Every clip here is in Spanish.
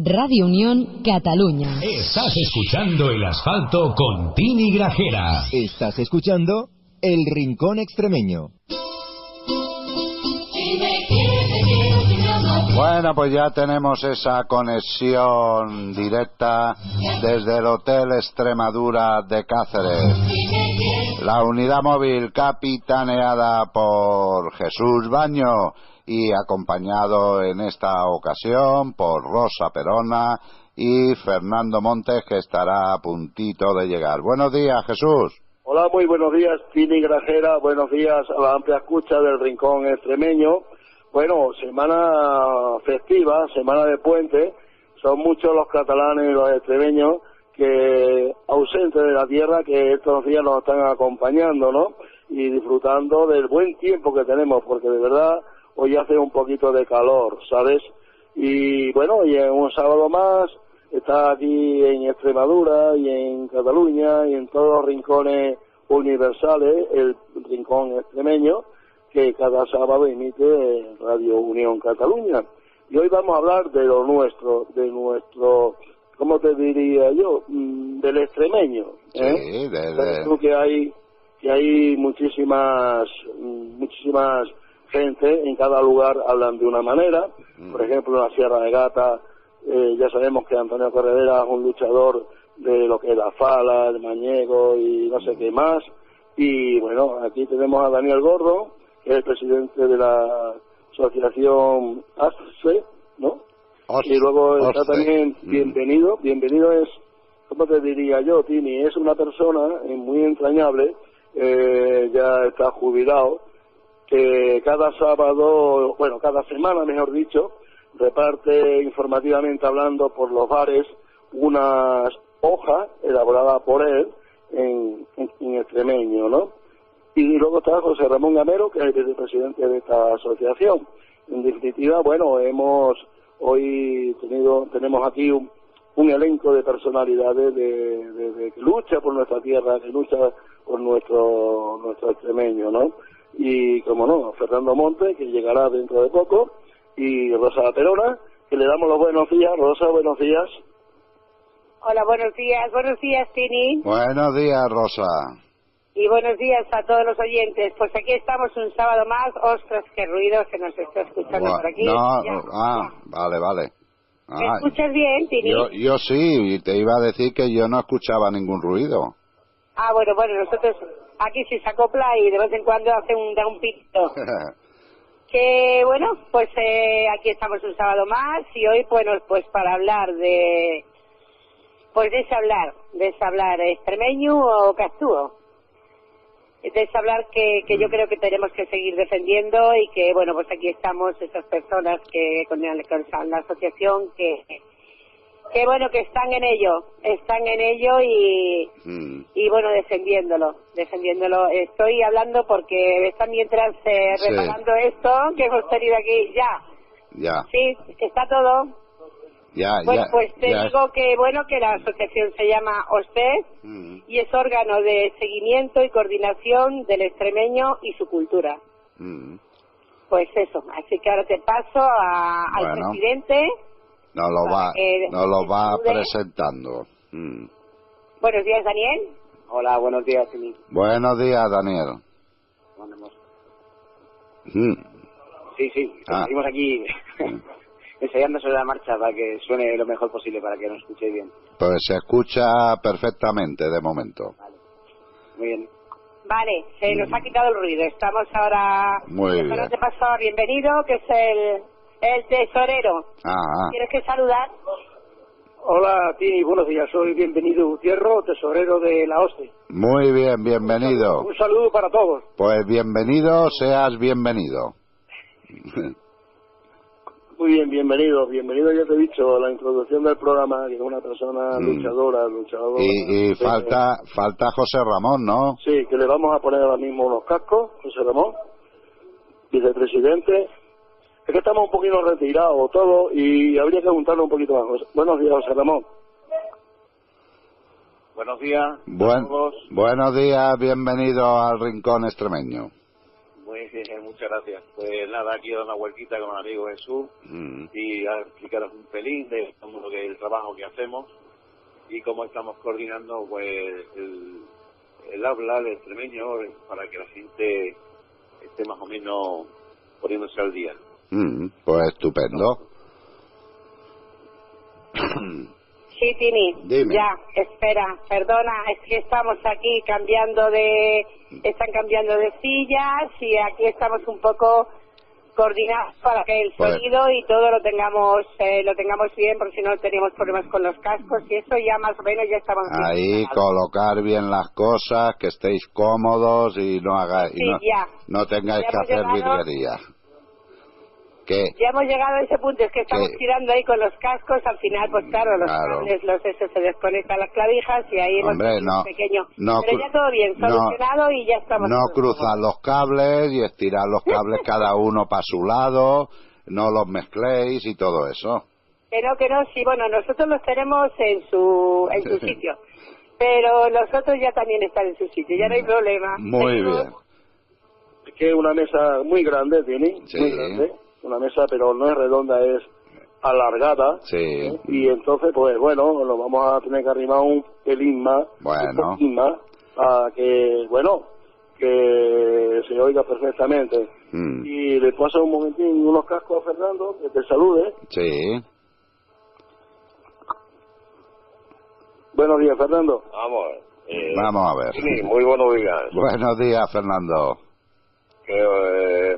Radio Unión Cataluña. Estás escuchando El Asfalto con Tini Grajera. Estás escuchando El Rincón Extremeño. Bueno, pues ya tenemos esa conexión directa desde el Hotel Extremadura de Cáceres. La unidad móvil capitaneada por Jesús Baño y acompañado en esta ocasión por Rosa Perona y Fernando Montes, que estará a puntito de llegar. Buenos días, Jesús. Hola, muy buenos días, Tini Grajera. Buenos días a la amplia escucha del Rincón Extremeño. Bueno, semana festiva, semana de puente. Son muchos los catalanes y los extremeños que ausentes de la tierra, que estos días nos están acompañando, ¿no? Y disfrutando del buen tiempo que tenemos, porque de verdad hoy hace un poquito de calor, ¿sabes? Y bueno, y en un sábado más está aquí en Extremadura y en Cataluña y en todos los rincones universales el Rincón Extremeño, que cada sábado emite Radio Unión Cataluña. Y hoy vamos a hablar de lo nuestro, ¿cómo te diría yo? Del extremeño, ¿eh? Sí, Tú que hay muchísimas gente en cada lugar hablan de una manera. Por ejemplo, en la Sierra de Gata, ya sabemos que Antonio Corredera es un luchador de lo que es la fala, el mañego y no sé qué más. Y bueno, aquí tenemos a Daniel Gordo, que es el presidente de la asociación ASCE, ¿no? Y luego está también Bienvenido es, ¿cómo te diría yo, Tini? Es una persona muy entrañable, ya está jubilado, que cada sábado, bueno, cada semana, mejor dicho, reparte informativamente hablando por los bares unas hojas elaboradas por él en extremeño, ¿no? Y luego está José Ramón Gamero, que es el vicepresidente de esta asociación. En definitiva, bueno, tenemos aquí un elenco de personalidades de que lucha por nuestra tierra, que lucha por nuestro extremeño, ¿no? Y, como no, Fernando Montes, que llegará dentro de poco, y Rosa Perona, que le damos los buenos días. Rosa, buenos días. Hola, buenos días, Tini. Buenos días, Rosa. Y buenos días a todos los oyentes. Pues aquí estamos un sábado más. Ostras, qué ruido se nos está escuchando por aquí. Vale. ¿Me escuchas bien, Tini? Yo sí, y te iba a decir que yo no escuchaba ningún ruido. Bueno, nosotros aquí sí se acopla y de vez en cuando da un pito. Que bueno, pues aquí estamos un sábado más y hoy, bueno, pues para hablar de hablar extremeño o castúo. De hablar que yo creo que tenemos que seguir defendiendo y que, bueno, pues aquí estamos esas personas que con la asociación que bueno, que están en ello y bueno, defendiéndolo. Estoy hablando porque están mientras reparando esto que hemos tenido aquí ya. Sí, está todo. Pues te digo que bueno, que la asociación se llama OSTED y es órgano de seguimiento y coordinación del extremeño y su cultura. Pues eso, así que ahora te paso al presidente. Nos lo va presentando. Buenos días, Daniel. Hola, buenos días, Tini. Buenos días, Daniel. Sí, seguimos aquí ensayando sobre la marcha para que suene lo mejor posible, para que nos escuchéis bien. Pues se escucha perfectamente de momento. Vale. Muy bien. Vale, se nos ha quitado el ruido. Estamos ahora... Muy bien. Ahora te paso a Bienvenido, que es el tesorero. ¿Quieres que saludar? Hola, Tini, buenos días. Soy Bienvenido Gutiérrez, tesorero de la OSTE. Muy bien, bienvenido. Un saludo para todos. Pues bienvenido, seas bienvenido. Muy bien, bienvenido, ya te he dicho, la introducción del programa, que es una persona luchadora. Y falta José Ramón, ¿no? Sí, que le vamos a poner ahora mismo unos cascos, José Ramón, vicepresidente. Es que estamos un poquito retirados todos y habría que juntarnos un poquito más. Buenos días, José Ramón. Buenos días. Buenos días, bienvenido al Rincón Extremeño. Muy bien, muchas gracias. Pues nada, aquí a dar una vueltita con el amigo Jesús y a explicaros un pelín de lo que el trabajo que hacemos y cómo estamos coordinando pues el habla, el extremeño, para que la gente esté más o menos poniéndose al día. Pues estupendo. Sí, Tini. Dime. Ya, espera, perdona, es que estamos aquí están cambiando de sillas y aquí estamos un poco coordinados para que el sonido y todo lo tengamos bien, porque si no tenemos problemas con los cascos y eso ya más o menos ya estamos ahí colocar bien las cosas, que estéis cómodos y no hagáis no tengáis que hacer virguerías. Ya hemos llegado a ese punto, es que estamos tirando ahí con los cascos, al final pues claro, los cables, se desconectan las clavijas y ahí hemos hecho un pequeño... pero ya todo bien, solucionado y ya estamos... No cruzad los cables y estirad los cables cada uno para su lado, no los mezcléis y todo eso. Que no, sí, bueno, nosotros los tenemos en su sitio, pero los otros ya también están en su sitio, ya no hay problema. Muy bien. Es que una mesa muy grande tiene, muy grande. Una mesa, pero no es redonda, es alargada. Sí. Y entonces, pues bueno, lo vamos a tener que arrimar un pelín más. Bueno. Un poquín más, para que, que se oiga perfectamente. Y le paso un momentín unos cascos a Fernando, que te salude. Sí. Buenos días, Fernando. Vamos a ver. Sí, muy buenos días. Buenos días, Fernando.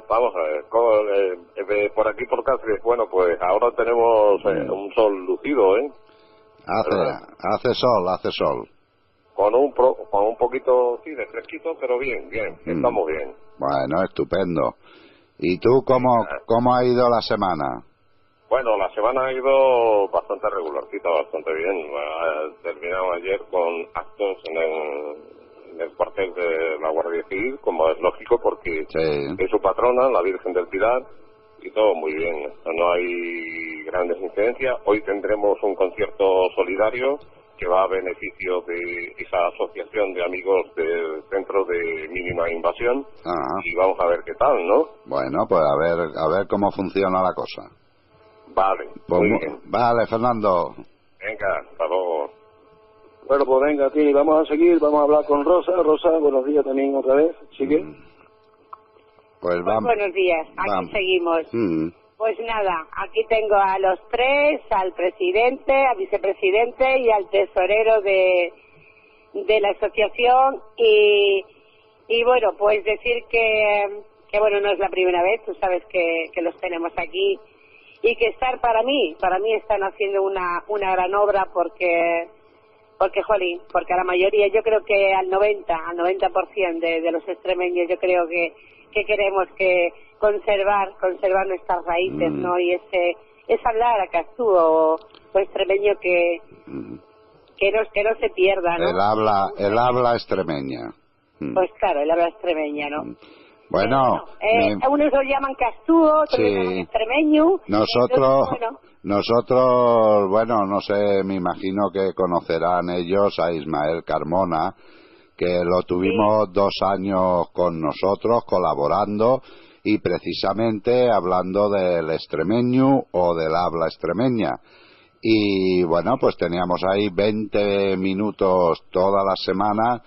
Vamos a ver, por aquí por Cáceres, bueno, pues ahora tenemos un sol lucido, Hace sol. Con un poquito, sí, de fresquito, pero bien, estamos bien. Bueno, estupendo. ¿Y tú cómo ha ido la semana? Bueno, la semana ha ido bastante regularcita, bastante bien. Terminamos ayer con actos en el cuartel de la Guardia Civil, como es lógico, porque es su patrona, la Virgen del Pilar, y todo muy bien. No hay grandes incidencias. Hoy tendremos un concierto solidario que va a beneficio de esa asociación de amigos del Centro de Mínima Invasión. Y vamos a ver qué tal, ¿no? Bueno, pues a ver cómo funciona la cosa. Vale, pues muy bien. Vale, Fernando. Venga, hasta luego. Bueno, pues venga, Tini, vamos a seguir, vamos a hablar con Rosa. Rosa, buenos días también otra vez, ¿sigue? Pues vamos. Buenos días, aquí seguimos. Pues nada, aquí tengo a los tres, al presidente, al vicepresidente y al tesorero de la asociación y bueno, pues decir que bueno, no es la primera vez, tú sabes que los tenemos aquí y que para mí están haciendo una gran obra porque a la mayoría, yo creo que al 90% de los extremeños, yo creo que queremos que conservar nuestras raíces, ¿no? Y es hablar a castú o extremeño que no se pierda, ¿no? El habla extremeña. Pues claro, el habla extremeña, ¿no? Bueno, unos lo llaman castú, otros lo llaman extremeño. Nosotros, bueno, no sé, me imagino que conocerán ellos a Ismael Carmona, que lo tuvimos 2 años con nosotros colaborando y precisamente hablando del extremeño o del habla extremeña. Y bueno, pues teníamos ahí 20 minutos toda la semana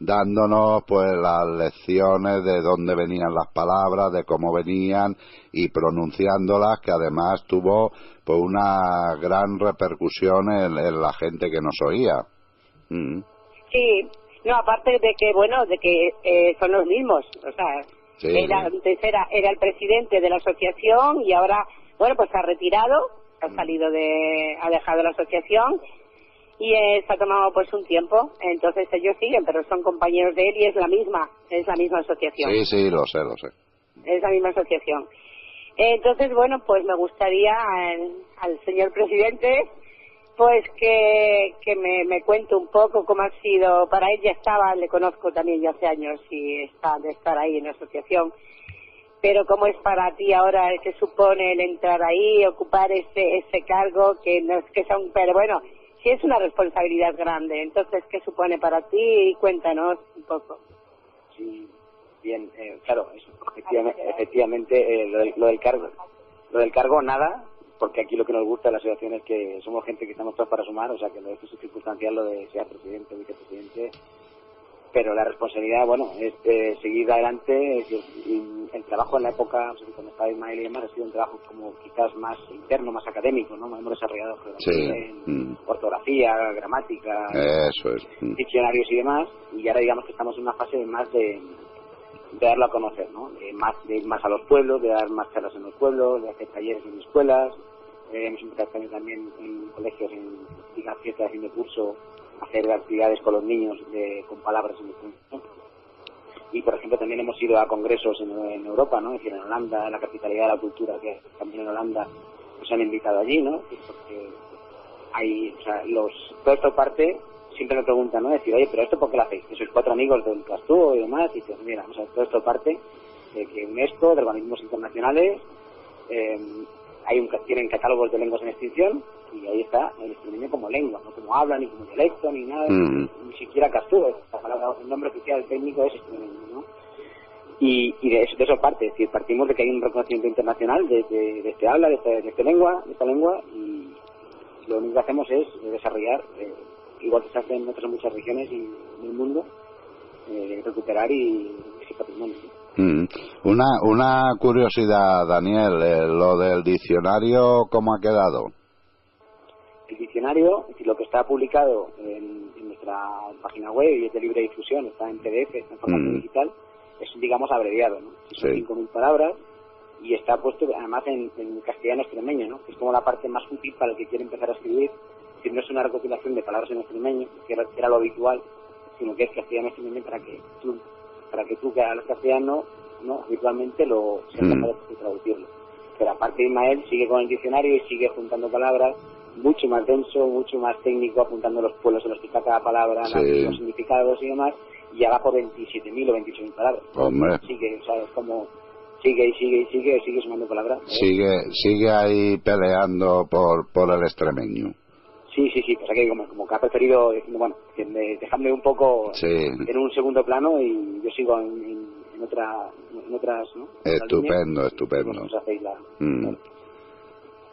dándonos pues las lecciones de dónde venían las palabras, de cómo venían y pronunciándolas, que además tuvo pues una gran repercusión en la gente que nos oía. Sí, no, aparte de que son los mismos, o sea, antes era el presidente de la asociación y ahora, bueno, pues ha retirado, ha dejado la asociación y se ha tomado pues un tiempo, entonces ellos siguen, pero son compañeros de él y es la misma asociación. Sí, lo sé. Es la misma asociación. Entonces, bueno, pues me gustaría al señor presidente pues que me cuente un poco cómo ha sido, para él le conozco también ya hace años y está de estar ahí en la asociación, pero cómo es para ti ahora, qué supone el entrar ahí, ocupar ese cargo, que no es que sea pero bueno, sí es una responsabilidad grande, entonces, ¿qué supone para ti? Cuéntanos un poco. Sí, Bien, claro, efectivamente lo del cargo nada, porque aquí lo que nos gusta de la asociación es que somos gente que estamos todos para sumar, o sea que esto es circunstancial lo de sea presidente o vicepresidente, pero la responsabilidad, bueno, es seguir adelante. Es decir, el trabajo en la época, cuando estaba Ismael y demás, ha sido un trabajo como quizás más interno, más académico, ¿no? Hemos desarrollado en ortografía, gramática, eso es. Diccionarios y demás, y ahora digamos que estamos en una fase más de darlo a conocer, ¿no? De ir más a los pueblos, de dar más charlas en los pueblos, de hacer talleres en escuelas. Hemos empezado también en colegios, en fiestas de fin de curso, hacer actividades con los niños con palabras en español. Y por ejemplo también hemos ido a congresos en Europa, ¿no? Es decir, en Holanda, en la capitalidad de la cultura, que también en Holanda nos han invitado allí, ¿no? Porque hay, o sea, todo esto parte, siempre me preguntan, ¿no? Decir, oye, pero esto ¿por qué lo hacéis? Que sois 4 amigos del Castúo y demás, y dices, mira, o sea, todo esto parte de que UNESCO, de organismos internacionales, tienen catálogos de lenguas en extinción, y ahí está el extremeño como lengua, no como habla, ni como dialecto, ni nada, ni siquiera Castúo. El nombre oficial técnico es extremeño, ¿no? Y de eso parte, es decir, partimos de que hay un reconocimiento internacional de este habla, de esta lengua, y lo único que hacemos es desarrollar, igual que se hace en otras muchas regiones y en el mundo, recuperar y ese patrimonio. Una curiosidad, Daniel, lo del diccionario, ¿cómo ha quedado? El diccionario, es decir, lo que está publicado en nuestra página web y es de libre difusión, está en PDF, está en formato digital, es, digamos, abreviado, ¿no? Son 5.000 palabras y está puesto además en castellano extremeño, ¿no? Que es como la parte más útil para el que quiere empezar a escribir. Es decir, no es una recopilación de palabras en extremeño, que era lo habitual, sino que es castellano extremeño para que tú que hablas castellano, ¿no? Habitualmente seas capaz de traducirlo. Pero aparte Ismael sigue con el diccionario y sigue juntando palabras, mucho más denso, mucho más técnico, apuntando los pueblos en los que está cada palabra, los significados y demás, y ya va por 27.000 o 28.000 palabras. Hombre. Sigue, ¿sabes? Como sigue sumando palabras. Sigue ahí peleando por el extremeño. Sí, pasa que como que ha preferido, bueno, dejarme un poco en un segundo plano y yo sigo en otras, ¿no? Estupendo.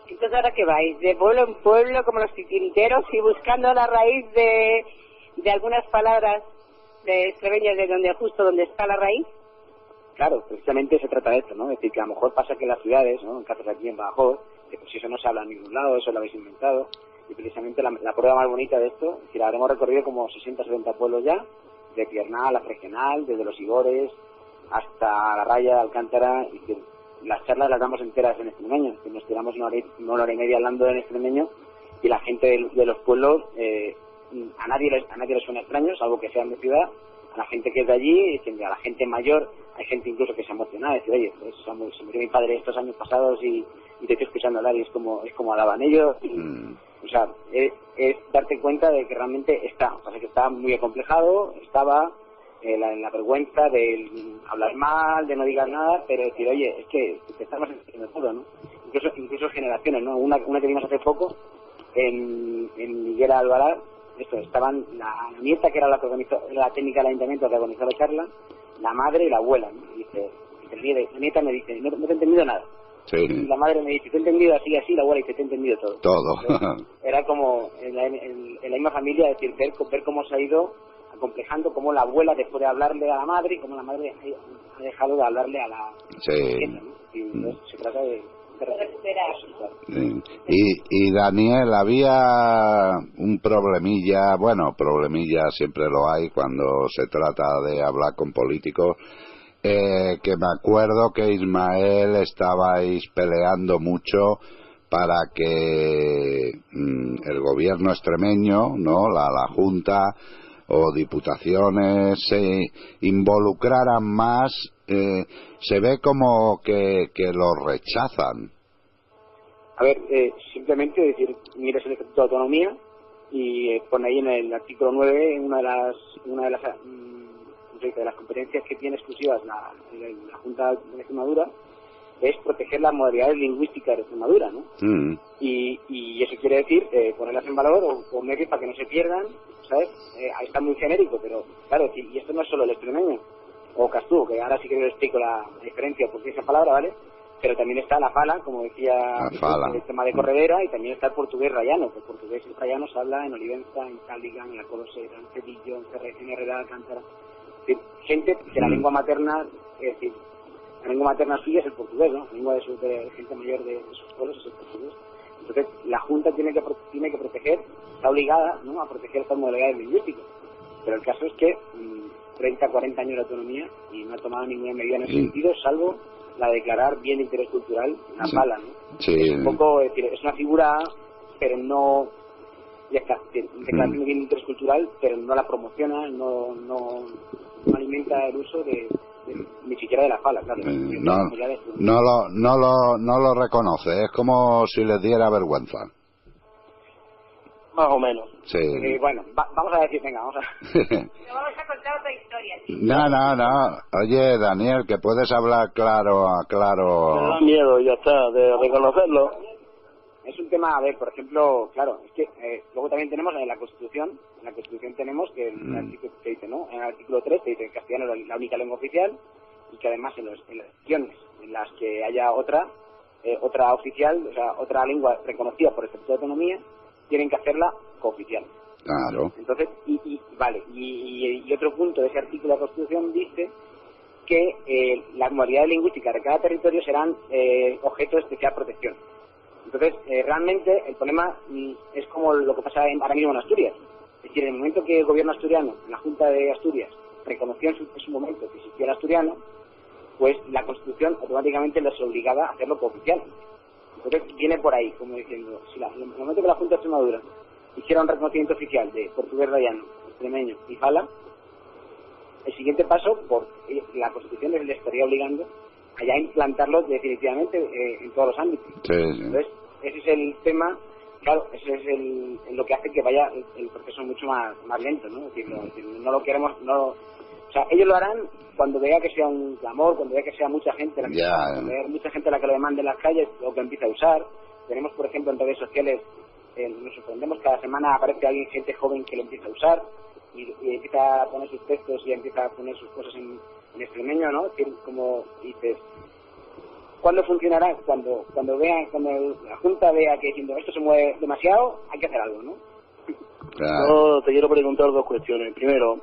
Entonces, ¿ahora qué vais? ¿De pueblo en pueblo, como los titiriteros, y buscando la raíz de algunas palabras de extremeñas, de donde está la raíz? Claro, precisamente se trata de esto, ¿no? Es decir, que a lo mejor pasa que en las ciudades, ¿no? En Cáceres, aquí en Badajoz, que pues eso no se habla en ningún lado, eso lo habéis inventado, y precisamente la prueba más bonita de esto, es decir, habremos recorrido como 60 70 pueblos ya, de Piernal a Fregenal, desde los Igores hasta la Raya de Alcántara, y que las charlas las damos enteras en extremeño, que nos tiramos una hora y media hablando en extremeño, y la gente de los pueblos, a nadie les suena extraño, salvo que sean de ciudad. A la gente que es de allí, a la gente mayor, hay gente incluso que se emociona, decir, oye, pues se murió mi padre estos años pasados y te estoy escuchando hablar, y es como hablaban ellos, o sea, es darte cuenta de que realmente está muy acomplejado, estaba en la vergüenza de hablar mal, de no digas nada, pero decir, oye, es que te estamos enseñando todo, ¿no? Incluso generaciones, ¿no? Una que vimos hace poco en Higuera Albalá, estaban la nieta, que era la que organizó, la técnica del ayuntamiento que organizó la charla, la madre y la abuela, ¿no? Y dice, la nieta me dice, no te he entendido nada. Sí. Y la madre me dice, te he entendido así, la abuela dice, te he entendido todo. Todo. Era como en la misma familia, es decir, ver cómo se ha ido acomplejando, cómo la abuela dejó de hablarle a la madre y cómo la madre ha dejado de hablarle a la nieta, ¿no? Y entonces se trata de recuperar. Sí. Y Daniel, había un problemilla siempre lo hay cuando se trata de hablar con políticos, que me acuerdo que Ismael estabais peleando mucho para que el gobierno extremeño, ¿no? la Junta o diputaciones se involucraran más. Se ve como que lo rechazan. A ver, simplemente decir, mires el Estatuto de Autonomía y pone ahí en el artículo 9 una de las competencias que tiene exclusivas la Junta de Extremadura es proteger las modalidades lingüísticas de Extremadura, ¿no? Y eso quiere decir ponerlas en valor o medios para que no se pierdan, ¿sabes? Ahí está muy genérico, pero claro, y esto no es solo el extremeño. o castúo, que ahora sí que os explico la diferencia porque esa palabra, ¿vale? Pero también está la fala, como decía, el tema de corredera, y también está el portugués rayano, que el portugués rayano se habla en Olivenza, en Cáliga, en La Colosera, en Cedillo, en Herrera, Alcántara. Gente de la lengua materna, es decir, la lengua materna suya es el portugués, ¿no? La lengua de gente mayor de sus pueblos es el portugués. Entonces, la Junta tiene que proteger, está obligada, ¿no?, a proteger estas modalidades lingüísticas. Pero el caso es que 30, 40 años de autonomía y no ha tomado ninguna medida en ese sentido, salvo la de declarar bien de interés cultural, la fala, ¿no? Sí. Es un poco, es decir, es una figura, pero no, ya está, declaración de bien de interés cultural, pero no la promociona, no alimenta el uso ni siquiera de la fala, claro. No lo reconoce, es como si les diera vergüenza. Más o menos. Sí. Bueno, vamos a decir, venga, vamos a... vamos a contar otra historia. ¿Sí? No. Oye, Daniel, que puedes hablar claro. Me da miedo, ya está, de reconocerlo. Es un tema, a ver, por ejemplo, claro, es que luego también tenemos en la Constitución tenemos que el artículo te dice, ¿no? En el artículo 3 te dice que el castellano es la única lengua oficial y que además en las regiones en las que haya otra oficial, o sea, otra lengua reconocida por el Estatuto de Autonomía, tienen que hacerla cooficial. Claro. Entonces, y otro punto de ese artículo de la Constitución dice que las modalidades lingüísticas de cada territorio serán objeto de especial protección. Entonces, realmente el problema es como lo que pasa ahora mismo en Asturias. Es decir, en el momento que el gobierno asturiano, la Junta de Asturias, reconoció en su momento que existía el asturiano, pues la Constitución automáticamente les obligaba a hacerlo cooficial. Entonces viene por ahí, como diciendo, si en el momento que la Junta de Extremadura hiciera un reconocimiento oficial de portugués rayano, extremeño y fala, el siguiente paso, por la Constitución les estaría obligando a ya implantarlo definitivamente en todos los ámbitos. Sí. Entonces, ese es el tema, claro, ese es lo que hace que vaya el proceso mucho más lento, ¿no? Es decir, no lo queremos, o sea, ellos lo harán cuando vea que sea un clamor, cuando vea que sea mucha gente la que mucha gente la que lo demande en las calles o que empiece a usar. Tenemos, por ejemplo, en redes sociales, nos sorprendemos, cada semana aparece alguien, gente joven que lo empieza a usar y empieza a poner sus textos y empieza a poner sus cosas en extremeño, ¿no? Es decir, como dices, ¿cuándo funcionará? Cuando la Junta vea que diciendo esto se mueve demasiado, hay que hacer algo, ¿no? Claro. Yo te quiero preguntar dos cuestiones. Primero,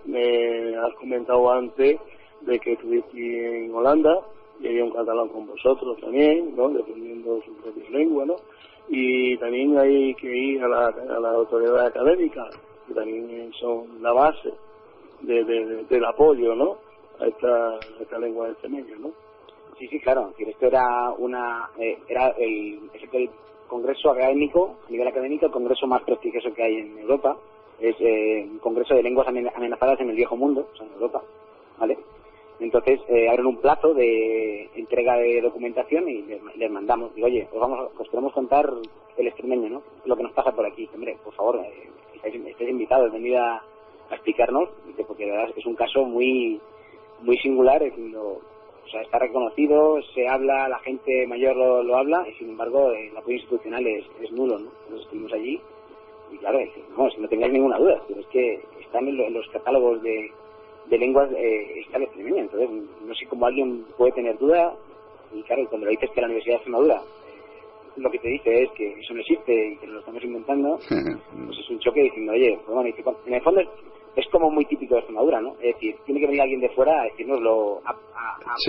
has comentado antes de que estuviste en Holanda y había un catalán con vosotros también, ¿no?, defendiendo su propia lengua, ¿no? Y también hay que ir a la autoridad académica, que también son la base del apoyo, ¿no?, a esta lengua extremeña, ¿no? Sí, claro. Es decir, esto era el congreso académico, a nivel académico, el congreso más prestigioso que hay en Europa. Es un congreso de lenguas amenazadas en el viejo mundo, o sea, en Europa, ¿vale? Entonces, abren un plazo de entrega de documentación y les mandamos. Digo, oye, os queremos contar el extremeño, ¿no? Lo que nos pasa por aquí. Hombre, por favor, estáis invitados, venid a explicarnos, porque la verdad es un caso muy singular. O sea, está reconocido, se habla, la gente mayor lo habla, y sin embargo el apoyo institucional es nulo, ¿no? Entonces estuvimos allí y claro, si no tengáis ninguna duda, pero es que están en los catálogos de lenguas está el extremeño. Entonces no sé cómo alguien puede tener duda, y claro, cuando le dices que la Universidad de Extremadura lo que te dice es que eso no existe y que lo estamos inventando, pues es un choque diciendo, oye, pues bueno, en el fondo es como muy típico de Extremadura, ¿no? Es decir, tiene que venir alguien de fuera a decirnoslo, a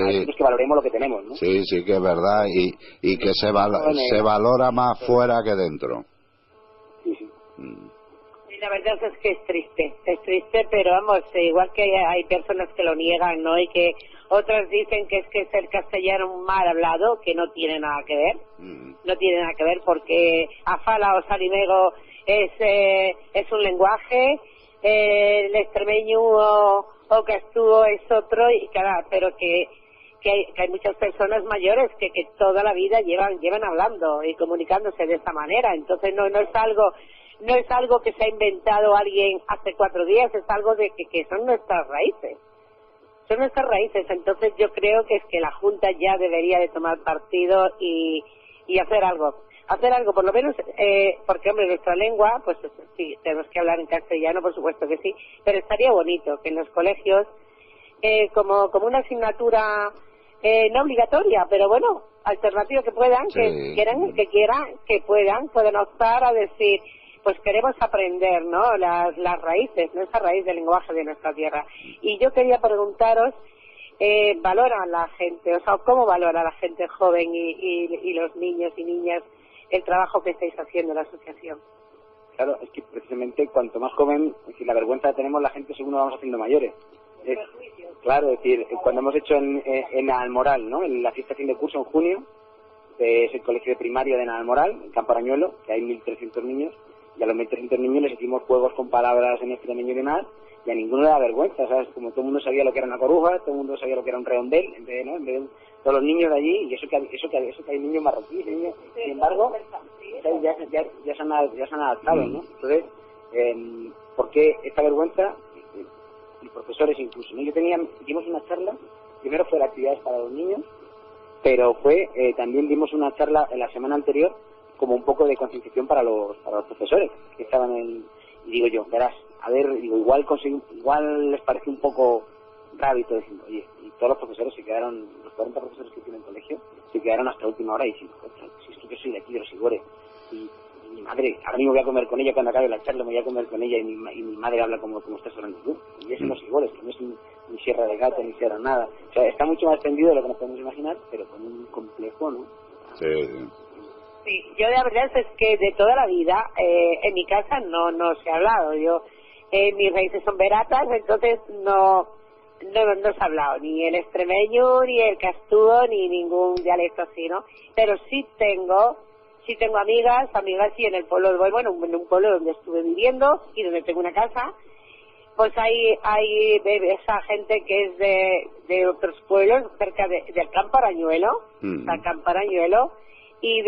decirnos que valoremos lo que tenemos, ¿no? Sí, que es verdad, y que se valora más fuera que dentro. Sí. Y la verdad es que es triste, pero vamos, igual que hay personas que lo niegan, ¿no? Y que otras dicen que es el castellano mal hablado, que no tiene nada que ver, porque afala o salimego es un lenguaje, el extremeño o castúo es otro, y claro, pero que hay muchas personas mayores que toda la vida llevan hablando y comunicándose de esta manera. Entonces no es algo que se ha inventado alguien hace 4 días, es algo de que son nuestras raíces. Entonces yo creo que es que la Junta ya debería de tomar partido y hacer algo, por lo menos, porque hombre, nuestra lengua, pues sí, tenemos que hablar en castellano, por supuesto que sí, pero estaría bonito que en los colegios como una asignatura no obligatoria, pero bueno, alternativa, que puedan, que quieran, que puedan optar a decir, pues queremos aprender, ¿no? Las raíces, ¿no? Esa raíz del lenguaje de nuestra tierra. Y yo quería preguntaros, ¿valora la gente, o sea, cómo valora la gente joven y los niños y niñas el trabajo que estáis haciendo en la asociación? Claro, es que precisamente cuanto más joven, es decir, la vergüenza que tenemos la gente según nos vamos haciendo mayores. Claro, es decir, cuando hemos hecho en Almoral, ¿no? En la fiesta de fin de curso en junio, es el colegio de primaria de Almoral, en Campo Arañuelo, que hay 1.300 niños, y a los 1.300 niños les hicimos juegos con palabras en extremeño y demás, y a ninguno le da vergüenza, ¿sabes? Como todo el mundo sabía lo que era una coruja, todo el mundo sabía lo que era un redondel, en vez de todos los niños de allí, y eso que hay niños marroquíes, niños, sin embargo, ya se han adaptado, ¿no? Entonces, ¿por qué esta vergüenza? Y profesores incluso, ¿no? Dimos una charla, primero fue de actividades para los niños, pero también dimos una charla en la semana anterior como un poco de concienciación para los profesores que estaban y digo yo, verás, a ver, digo, igual les parece un poco raro y todo, diciendo, oye, y todos los profesores se quedaron, los 40 profesores que tienen en el colegio, se quedaron hasta última hora diciendo, si es que yo soy de aquí, de los Sigores, y mi madre, ahora mismo voy a comer con ella cuando acabe la charla, me voy a comer con ella y mi madre habla como estás hablando tú, y es en los Sigores, que no es ni Sierra de Gata, ni Sierra nada, o sea, está mucho más extendido de lo que nos podemos imaginar, pero con un complejo, ¿no? Sí, yo la verdad es que de toda la vida en mi casa no se ha hablado. Mis raíces son veratas, entonces no se ha hablado ni el extremeño, ni el castúo, ni ningún dialecto así, ¿no? Pero sí tengo amigas y en el pueblo, bueno, en un pueblo donde estuve viviendo y donde tengo una casa, pues hay esa gente que es de otros pueblos cerca del Campo Arañuelo, Campo Arañuelo, y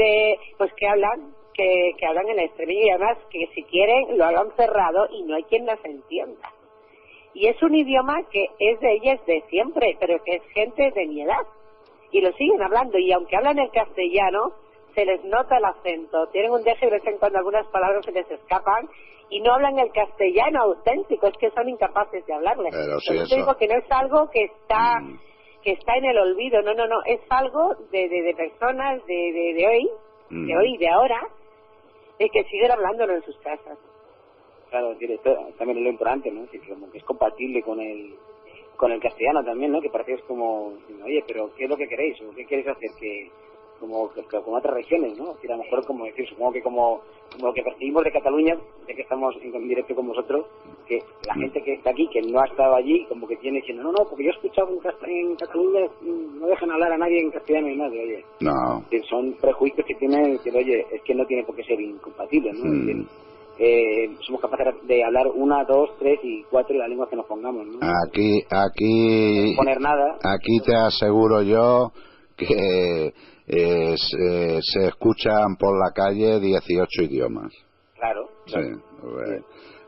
pues que hablan en el extremeño, y además que si quieren lo hablan cerrado y no hay quien las entienda. Y es un idioma que es de ellas de siempre, pero que es gente de mi edad y lo siguen hablando, y aunque hablan el castellano se les nota el acento, tienen un deje y de vez en cuando algunas palabras se les escapan y no hablan el castellano auténtico, es que son incapaces de hablarle. Pero sí, yo digo que no es algo que está en el olvido, no, es algo de personas de hoy, de ahora, de que siguen hablándolo en sus casas. Claro, esto también es lo importante, ¿no? Es decir, como que es compatible con el castellano también, ¿no? Que parece que es como, oye, pero ¿qué es lo que queréis? ¿O qué queréis hacer? Como otras regiones, ¿no? Es decir, a lo mejor, como decir, supongo que como lo que percibimos de Cataluña, de que estamos en directo con vosotros, que la gente que está aquí, que no ha estado allí, como que tiene diciendo, no, porque yo he escuchado en Cataluña, no dejan hablar a nadie en castellano y nada, oye. No. Que son prejuicios que tienen, que oye, es que no tiene por qué ser incompatible, ¿no? Es decir, somos capaces de hablar 1, 2, 3 y 4 y la lengua que nos pongamos, ¿no? Aquí no poner nada. Aquí te aseguro yo que se escuchan por la calle 18 idiomas. Claro. Sí.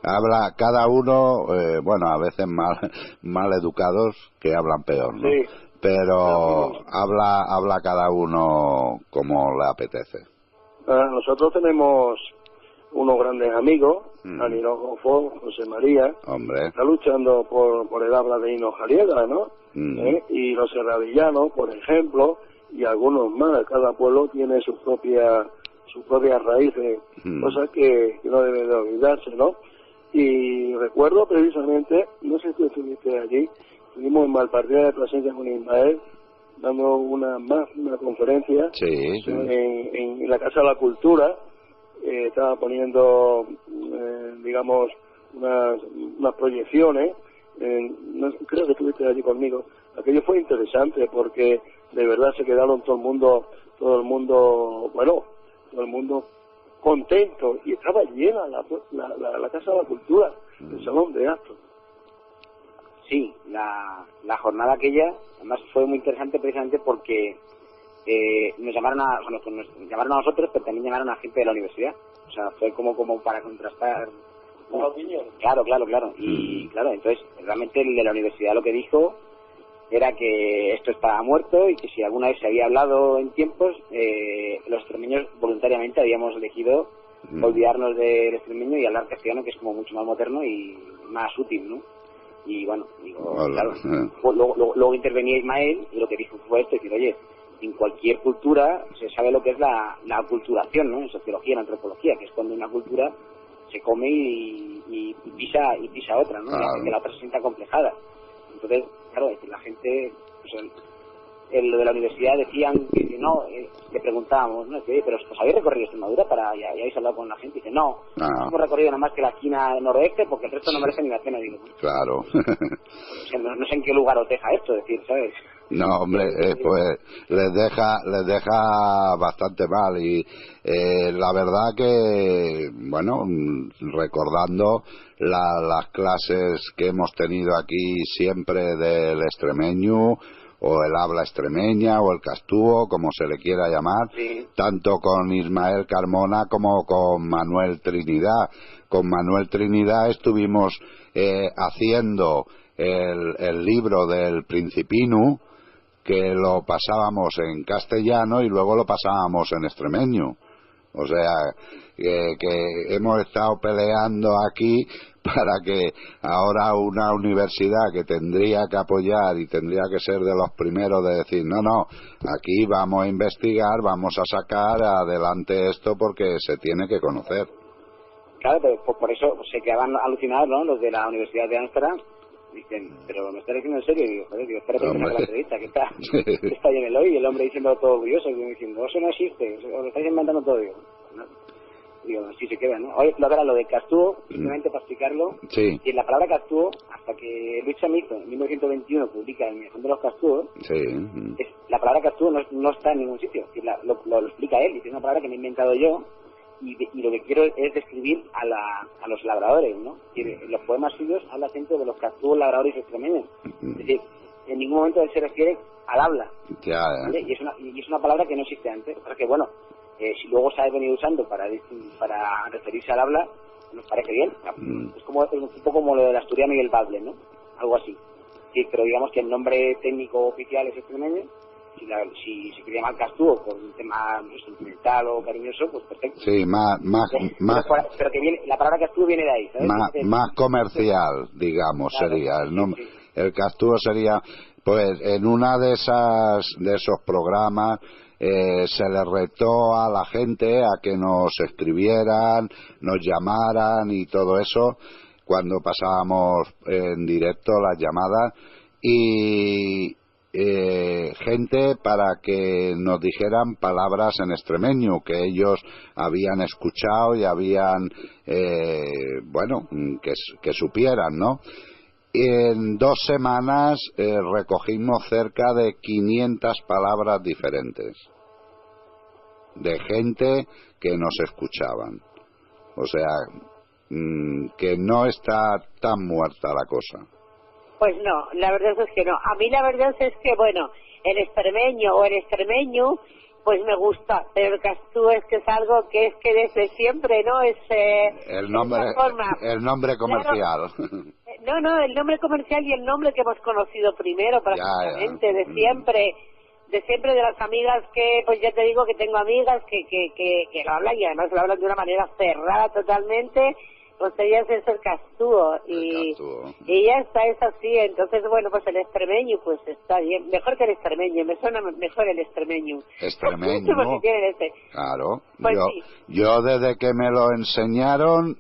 Habla cada uno, bueno, a veces mal educados, que hablan peor, ¿no? Sí. Pero habla cada uno como le apetece. Nosotros tenemos unos grandes amigos, Anino Jofó, José María, está luchando por el habla de Hinojaliega, ¿no? Y los serravillanos, por ejemplo, y algunos más. Cada pueblo tiene sus propias raíces, cosas que no deben de olvidarse, ¿no? Y recuerdo precisamente, no sé si estuviste allí, estuvimos en Malpartida de Plasencia con Ismael, dando una conferencia en la Casa de la Cultura. Estaba poniendo, digamos, unas proyecciones, creo que estuviste allí conmigo. Aquello fue interesante porque de verdad se quedaron todo el mundo contento, y estaba llena la Casa de la Cultura, el salón de actos. Sí, la jornada aquella además fue muy interesante precisamente porque nos llamaron a nosotros, pero también llamaron a gente de la universidad. O sea, fue como para contrastar. Claro. Y claro, entonces realmente el de la universidad lo que dijo era que esto estaba muerto y que si alguna vez se había hablado en tiempos, los extremeños voluntariamente habíamos elegido olvidarnos del extremeño y hablar castellano, que es como mucho más moderno y más útil, ¿no? Y bueno, digo, claro, pues luego intervenía Ismael y lo que dijo fue esto, decir, oye, en cualquier cultura se sabe lo que es la aculturación, ¿no? En sociología, en antropología, que es cuando una cultura se come y pisa otra, ¿no? Y hace que la otra se sienta complejada. Entonces, claro, es que la gente, pues, lo de la universidad decían que no, le preguntábamos, ¿no? Que, pero ¿os habéis recorrido Extremadura ya habéis hablado con la gente? Y dice, no hemos recorrido nada más que la esquina noroeste porque el resto no merece ni la pena. Digo, claro. O sea, no sé en qué lugar os deja esto, decir, ¿sabes? No, hombre, pues les deja bastante mal y la verdad que, bueno, recordando las clases que hemos tenido aquí siempre del extremeño o el habla extremeña o el castúo, como se le quiera llamar, tanto con Ismael Carmona como con Manuel Trinidad. Con Manuel Trinidad estuvimos haciendo el libro del Principinu, que lo pasábamos en castellano y luego lo pasábamos en extremeño. O sea, que hemos estado peleando aquí para que ahora una universidad que tendría que apoyar y tendría que ser de los primeros de decir, no, aquí vamos a investigar, vamos a sacar adelante esto porque se tiene que conocer. Claro, pero por eso se quedaban alucinados, ¿no? Los de la Universidad de Ámsterdam. Dicen, pero ¿me estás diciendo en serio? Y digo, joder, espérate que la entrevista, que está ahí en el hoy, y el hombre diciendo todo orgulloso, diciendo, eso no existe, os lo estáis inventando todo. Digo, sí se queda, ¿no? Oye, lo de castúo, simplemente para explicarlo, y en la palabra castúo, hasta que Luis Chamizo en 1921 publica El Millón de los Castúos, la palabra castúo no está en ningún sitio, lo explica él, dice, es una palabra que me he inventado yo, y lo que quiero es describir a los labradores, ¿no? En los poemas suyos habla siempre de los castúos labradores extremeños. Es decir, en ningún momento él se refiere al habla. ¿Vale? Y es una palabra que no existe antes. Porque, bueno, si luego se ha venido usando para referirse al habla, nos parece bien. Es un poco como lo del asturiano y el bable, ¿no? Algo así. Sí, pero digamos que el nombre técnico oficial es extremeño. Si se quiere llamar castúo por un tema sentimental o cariñoso, pues perfecto. Sí, más pero que viene, la palabra castúo viene de ahí, ¿sabes? Más comercial, digamos, claro, sería el nombre. Sí. El castúo sería, pues, en una de esos programas se le retó a la gente a que nos escribieran, nos llamaran y todo eso cuando pasábamos en directo las llamadas y gente para que nos dijeran palabras en extremeño que ellos habían escuchado y habían que supieran, ¿no? En 2 semanas recogimos cerca de 500 palabras diferentes de gente que nos escuchaban. O sea, que no está tan muerta la cosa. Pues no, la verdad es que no. A mí la verdad es que, bueno, el extremeño o el extremeño, pues me gusta, pero el castúo es que es algo que es que desde siempre, ¿no? Es el nombre comercial. Claro. No, el nombre comercial y el nombre que hemos conocido primero prácticamente, de siempre de las amigas que, pues ya te digo que tengo amigas que lo hablan y además lo hablan de una manera cerrada totalmente. Pues ellas es el castúo y ya está, es así. Entonces, bueno, pues el extremeño pues está bien, mejor que el extremeño, me suena mejor el extremeño. Extremeño, claro. Pues yo desde que me lo enseñaron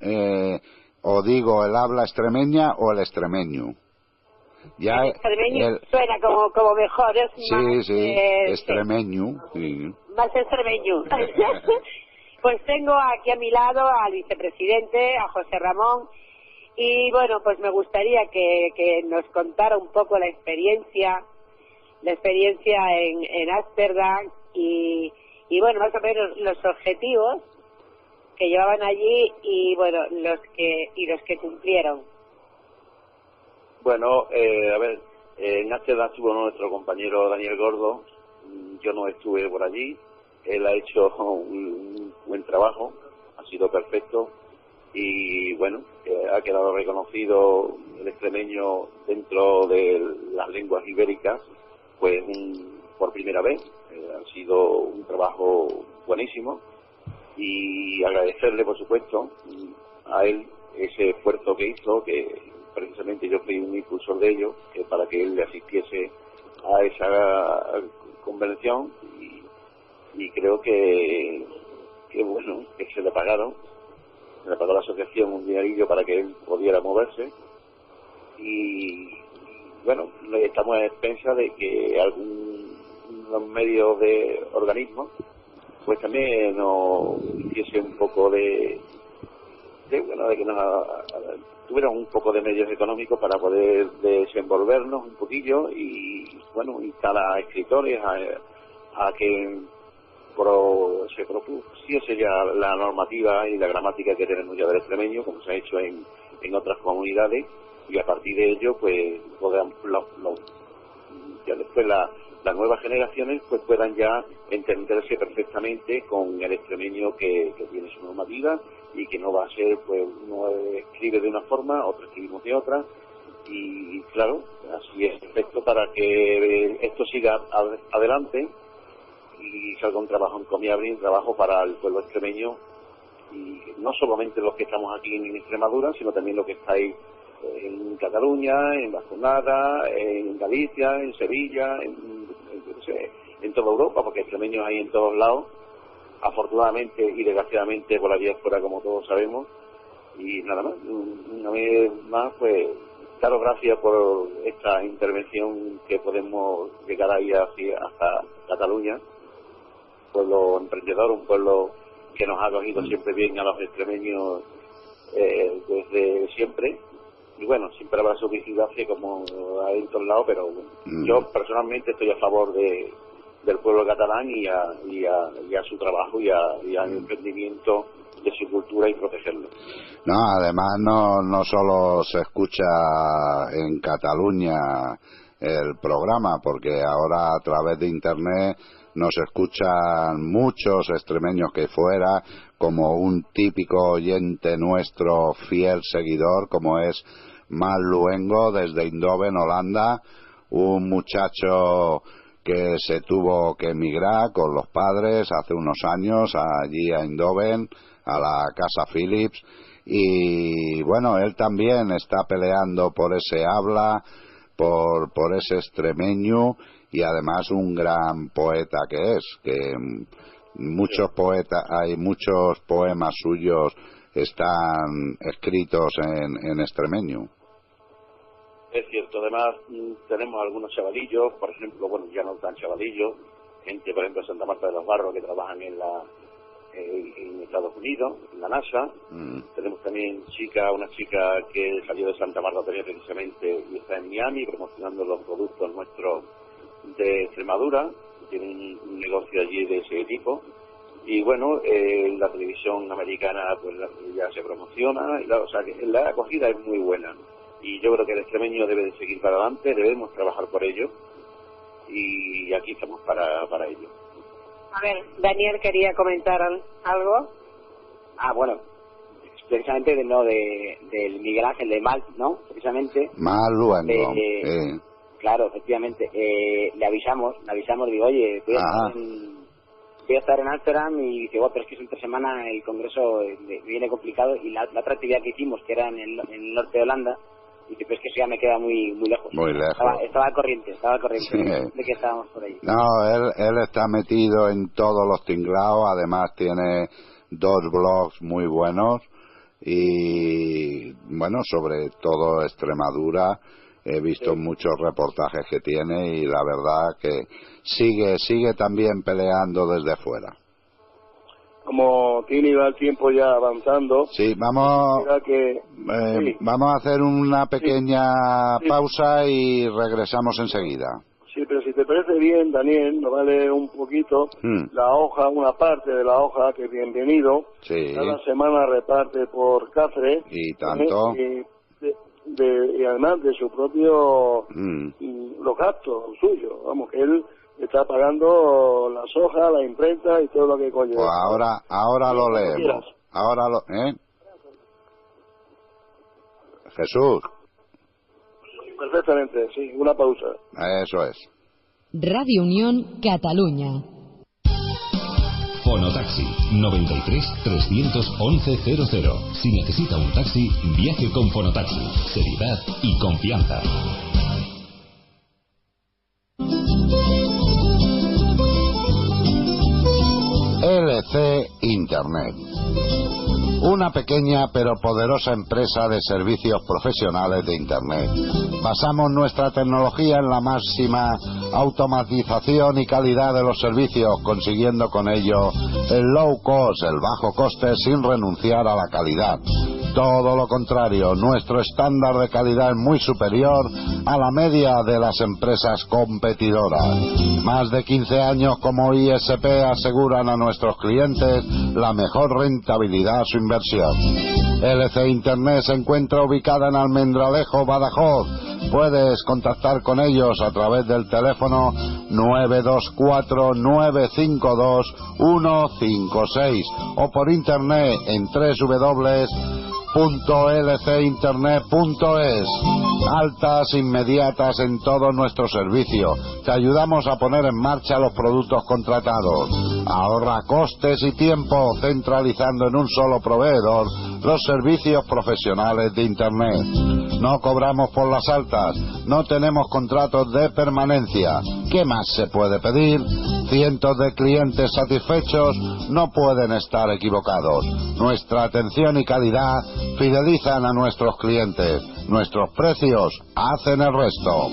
o digo el habla extremeña o el extremeño. Ya el extremeño suena como mejor, es más extremeño, sí. Más extremeño. Pues tengo aquí a mi lado al vicepresidente, a José Ramón, y bueno, pues me gustaría que nos contara un poco la experiencia en Ámsterdam y bueno, más o menos los objetivos que llevaban allí y bueno, los que cumplieron. Bueno, a ver, en Ámsterdam estuvo nuestro compañero Daniel Gordo, yo no estuve por allí. Él ha hecho un buen trabajo, ha sido perfecto y bueno, ha quedado reconocido el extremeño dentro de las lenguas ibéricas, pues por primera vez. Ha sido un trabajo buenísimo y agradecerle, por supuesto, a él ese esfuerzo que hizo, que precisamente yo fui un impulsor de ello, para que él le asistiese a esa convención, y creo que bueno, que se le pagó la asociación un dinerillo para que él pudiera moverse, y bueno, estamos a expensas de que algunos medios de organismos pues también nos hiciese un poco de que nos tuvieran un poco de medios económicos para poder desenvolvernos un poquillo, y bueno, instar a escritores a que se propusiese ya la normativa y la gramática que tenemos ya del extremeño, como se ha hecho en otras comunidades, y a partir de ello pues podamos ya después las nuevas generaciones pues puedan ya entenderse perfectamente con el extremeño que tiene su normativa, y que no va a ser, pues uno escribe de una forma, otro escribimos de otra, y claro, así es perfecto para que esto siga adelante y salga un trabajo encomiable, un trabajo para el pueblo extremeño, y no solamente los que estamos aquí en Extremadura, sino también los que estáis en Cataluña, en Vasconada, en Galicia, en Sevilla, en toda Europa, porque extremeños hay en todos lados, afortunadamente y desgraciadamente por la diáspora, como todos sabemos. Y nada más, una vez más, pues daros gracias por esta intervención, que podemos llegar ahí hasta Cataluña, pueblo emprendedor, un pueblo que nos ha acogido siempre bien a los extremeños desde siempre. Y bueno, siempre habrá su vigilancia como hay en todos lados, pero yo personalmente estoy a favor del pueblo catalán y a su trabajo y al emprendimiento de su cultura, y protegerlo. No, además no solo se escucha en Cataluña el programa, porque ahora a través de internet nos escuchan muchos extremeños que fuera, como un típico oyente nuestro, fiel seguidor, como es Mal Luengo, desde Eindhoven, Holanda, un muchacho que se tuvo que emigrar con los padres hace unos años allí a Eindhoven, a la Casa Philips, y bueno, él también está peleando por ese habla, por ese extremeño, y además un gran poeta que es, que hay muchos poemas suyos están escritos en extremeño. Es cierto, además tenemos algunos chavalillos, por ejemplo, bueno, ya no tan chavalillos, gente, por ejemplo, de Santa Marta de los Barros, que trabajan en Estados Unidos, en la NASA. Tenemos también una chica que salió de Santa Marta precisamente y está en Miami promocionando los productos nuestros de Extremadura, tiene un negocio allí de ese tipo. Y bueno, la televisión americana pues ya se promociona, o sea que la acogida es muy buena, y yo creo que el extremeño debe de seguir para adelante, debemos trabajar por ello, y aquí estamos para ello. A ver, Daniel quería comentar algo. Bueno, precisamente del Miguel Ángel de Mal, ¿no? Precisamente. Mal Luengo. Claro, efectivamente. Le avisamos, digo, oye, voy a estar en Ámsterdam, y dice, pero es que es entre semana el congreso viene complicado, y la otra actividad que hicimos, que era en el norte de Holanda, dice, pero es que eso ya me queda muy lejos. Muy lejos. Estaba al corriente sí. De que estábamos por ahí. No, él está metido en todos los tinglaos, además tiene 2 blogs muy buenos, y bueno, sobre todo Extremadura. He visto muchos reportajes que tiene, y la verdad que sigue también peleando desde fuera. Como Tini va el tiempo ya avanzando. Sí, vamos a hacer una pequeña pausa y regresamos enseguida. Sí, pero si te parece bien, Daniel, nos vale un poquito la hoja, una parte de la hoja, que bienvenido. Sí. Cada semana reparte por Cáceres. Y tanto. Y además de su propio los gastos suyos, vamos, que él está pagando las hojas, la imprenta y todo lo que conlleva. Pues ahora lo leemos. Jesús. Perfectamente, sí, una pausa. Eso es. Radio Unión Cataluña. Fonotaxi 93 311 00. Si necesita un taxi, viaje con Fonotaxi. Seriedad y confianza. LC Internet. Una pequeña pero poderosa empresa de servicios profesionales de Internet. Basamos nuestra tecnología en la máxima automatización y calidad de los servicios, consiguiendo con ello el low cost, el bajo coste, sin renunciar a la calidad. Todo lo contrario, nuestro estándar de calidad es muy superior a la media de las empresas competidoras. Más de 15 años como ISP aseguran a nuestros clientes la mejor rentabilidad a su inversión. LC Internet se encuentra ubicada en Almendralejo, Badajoz. Puedes contactar con ellos a través del teléfono 924-952-156 o por internet en www.lcinternet.es. Altas inmediatas en todo nuestro servicio. Te ayudamos a poner en marcha los productos contratados. Ahorra costes y tiempo centralizando en un solo proveedor los servicios profesionales de Internet. No cobramos por las altas, no tenemos contratos de permanencia. ¿Qué más se puede pedir? Cientos de clientes satisfechos no pueden estar equivocados. Nuestra atención y calidad fidelizan a nuestros clientes. Nuestros precios hacen el resto.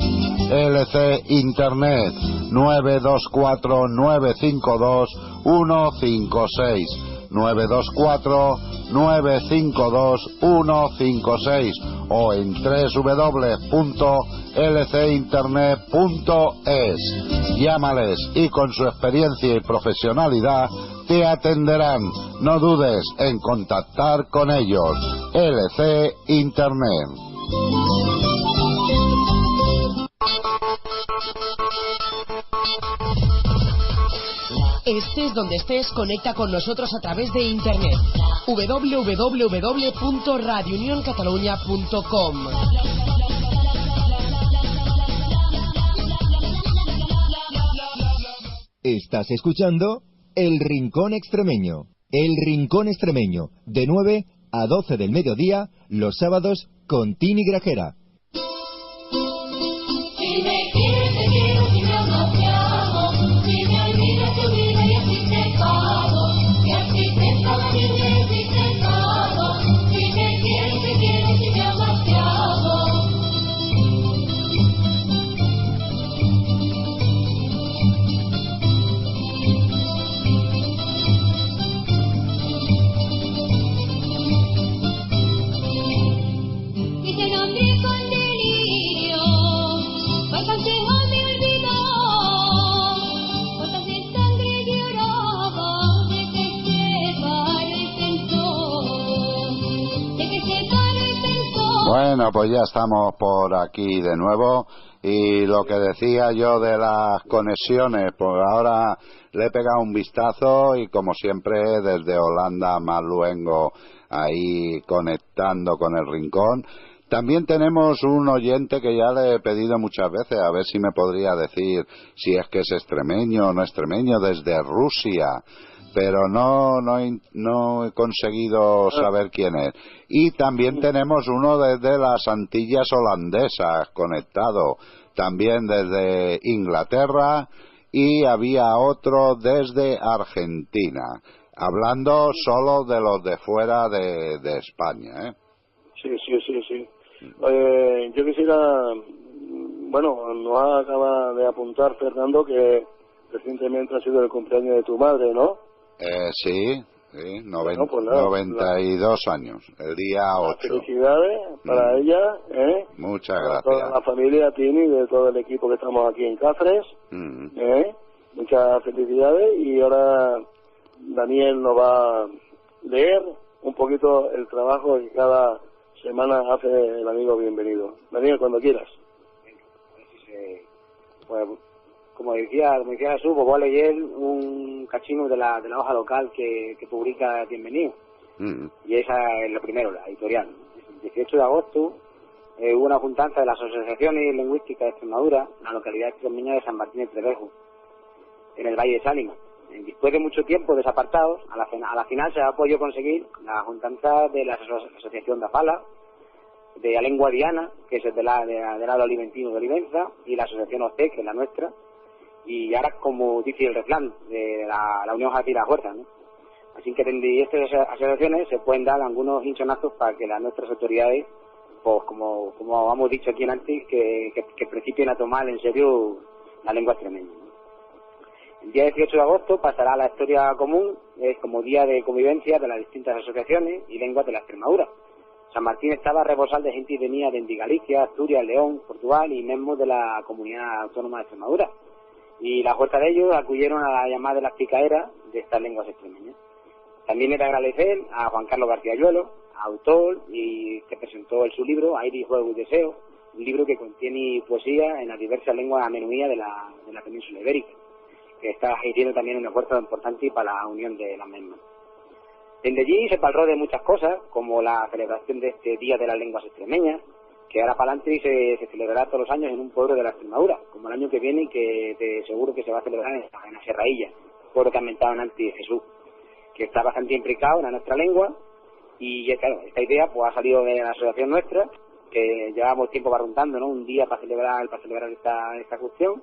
LC Internet 924-952-156 924-952-156 o en www.lcinternet.es. Llámales y con su experiencia y profesionalidad te atenderán. No dudes en contactar con ellos. LC Internet. Estés donde estés, conecta con nosotros a través de internet. www.radiounioncatalunya.com. Estás escuchando El Rincón Extremeño. El Rincón Extremeño, de 9 a 12 del mediodía, los sábados, con Tini Grajera. Si me quieres, te quiero, si no, no te amo. Si me olvidas, te olvido y así te pago. Y así te pago, y así te pago. Si me quieres, te quiero, si me amas, te amo. Y te nombré con delirio, fue consejo me olvidó, gotas de sangre lloraba, de que se paró y pensó. Bueno, pues ya estamos por aquí de nuevo. Y lo que decía yo de las conexiones, pues ahora le he pegado un vistazo y como siempre desde Holanda, Maluengo, ahí conectando con el Rincón. También tenemos un oyente que ya le he pedido muchas veces, a ver si me podría decir si es que es extremeño o no extremeño, desde Rusia. Pero no he conseguido saber quién es. Y también tenemos uno desde las Antillas holandesas conectado, también desde Inglaterra, y había otro desde Argentina, hablando solo de los de fuera de España, ¿eh? Sí. Yo quisiera, bueno, nos acaba de apuntar Fernando que recientemente ha sido el cumpleaños de tu madre, ¿no? Sí, Bueno, pues nada, 92 años, el día 8. Felicidades para ella, ¿eh? Muchas Para gracias. toda la familia, Tini, de todo el equipo que estamos aquí en Cáceres, Muchas felicidades. Y ahora Daniel nos va a leer un poquito el trabajo que cada semana hace el amigo Bienvenido. Daniel, cuando quieras. Pues, como decía Jesús, pues voy a leer un cachino de la hoja local que publica Bienvenido. Y esa es lo primero, la editorial. El 18 de agosto hubo una juntanza de las asociaciones lingüísticas de Extremadura en la localidad extremeña de San Martín de Trevejo, en el Valle de Sálima. Después de mucho tiempo desapartados, a la final se ha podido conseguir la juntanza de la Asociación de Fala, de la lengua diana, que es del lado oliventino de Olivenza, y la Asociación OCE, que es la nuestra, y ahora, como dice el refrán, de la unión hace la fuerza, ¿no? Así que de estas asociaciones se pueden dar algunos hinchonazos para que nuestras autoridades, pues como hemos dicho aquí antes, que principien a tomar en serio la lengua extremeña, ¿no? El día 18 de agosto pasará a la historia común, es como día de convivencia de las distintas asociaciones y lenguas de la Extremadura. San Martín estaba rebosado de gente que venía de Galicia, Asturias, León, Portugal y mismo de la comunidad autónoma de Extremadura. Y la fuerza de ellos acudieron a la llamada de las picaeras de estas lenguas extremeñas. También he de agradecer a Juan Carlos García Ayuelo, autor y que presentó su libro Aire y Juego y Deseo, un libro que contiene poesía en las diversas lenguas amenuías de la península ibérica, que está ejerciendo también un esfuerzo importante para la unión de las mismas. Desde allí se parló de muchas cosas, como la celebración de este Día de las Lenguas Extremeñas, que ahora para adelante se celebrará todos los años en un pueblo de la Extremadura, como el año que viene, y que seguro que se va a celebrar en la Serrailla, pueblo que comentaban antes Jesús, que está bastante implicado en nuestra lengua. Y claro, esta idea pues ha salido de la asociación nuestra, que llevamos tiempo barruntando, ¿no?, un día para celebrar esta cuestión,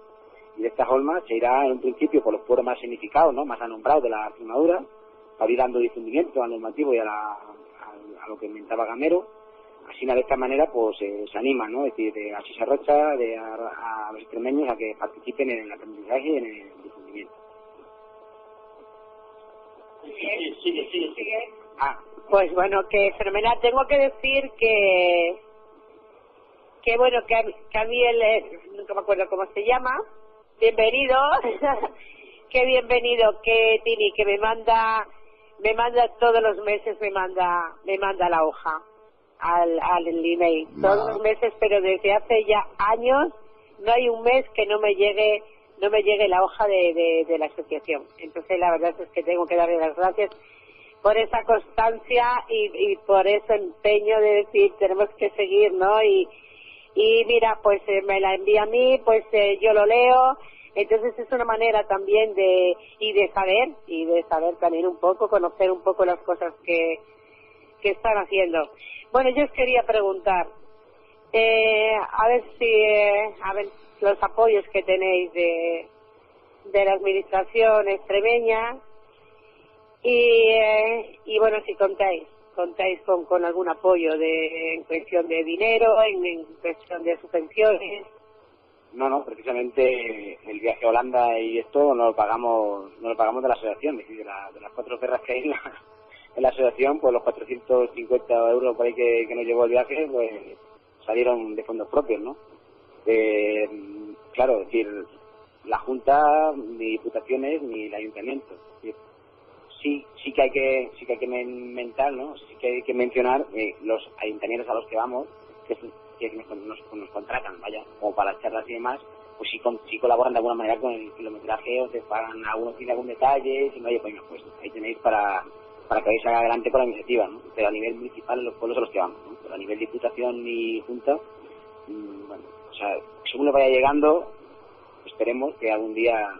y de esta forma se irá en un principio por los pueblos más significados, ¿no?, más anombrados de la Extremadura, para ir dando difundimiento al normativo y a lo que inventaba Gamero. Así de esta manera pues se anima, ¿no?, es decir, así se arrocha a los extremeños a que participen en el aprendizaje y en el difundimiento. Sigue. Pues bueno, que fenomenal. Tengo que decir que bueno, que a mí nunca me acuerdo cómo se llama, bienvenido, qué bienvenido, que Tini, que me manda todos los meses, me manda la hoja al email, todos los meses, pero desde hace ya años no hay un mes que no me llegue la hoja de la asociación. Entonces la verdad es que tengo que darle las gracias por esa constancia y por ese empeño de decir tenemos que seguir, ¿no? Y mira, pues me la envía a mí, pues yo lo leo. Entonces es una manera también de saber también un poco, conocer un poco las cosas que están haciendo. Bueno, yo os quería preguntar, a ver los apoyos que tenéis de la administración extremeña y bueno, si contáis con algún apoyo en cuestión de dinero, en cuestión de subvenciones. No, precisamente el viaje a Holanda y esto no lo pagamos de la asociación, es decir, de las 4 perras que hay en la asociación, pues los 450 euros por ahí que nos llevó el viaje, pues salieron de fondos propios, ¿no? Claro, es decir, la Junta, ni Diputaciones, ni el Ayuntamiento. Es decir, sí que hay que mentar, ¿no? Sí que hay que mencionar los ayuntamientos a los que vamos, que nos contratan, vaya, como para las charlas y demás, pues sí colaboran de alguna manera con el kilometraje, o te pagan algún detalle, si no hay, pues ahí tenéis para que vayáis adelante con la iniciativa, ¿no? Pero a nivel municipal en los pueblos a los que vamos, ¿no? Pero a nivel Diputación y Junta, bueno, o sea, según le vaya llegando, esperemos que algún día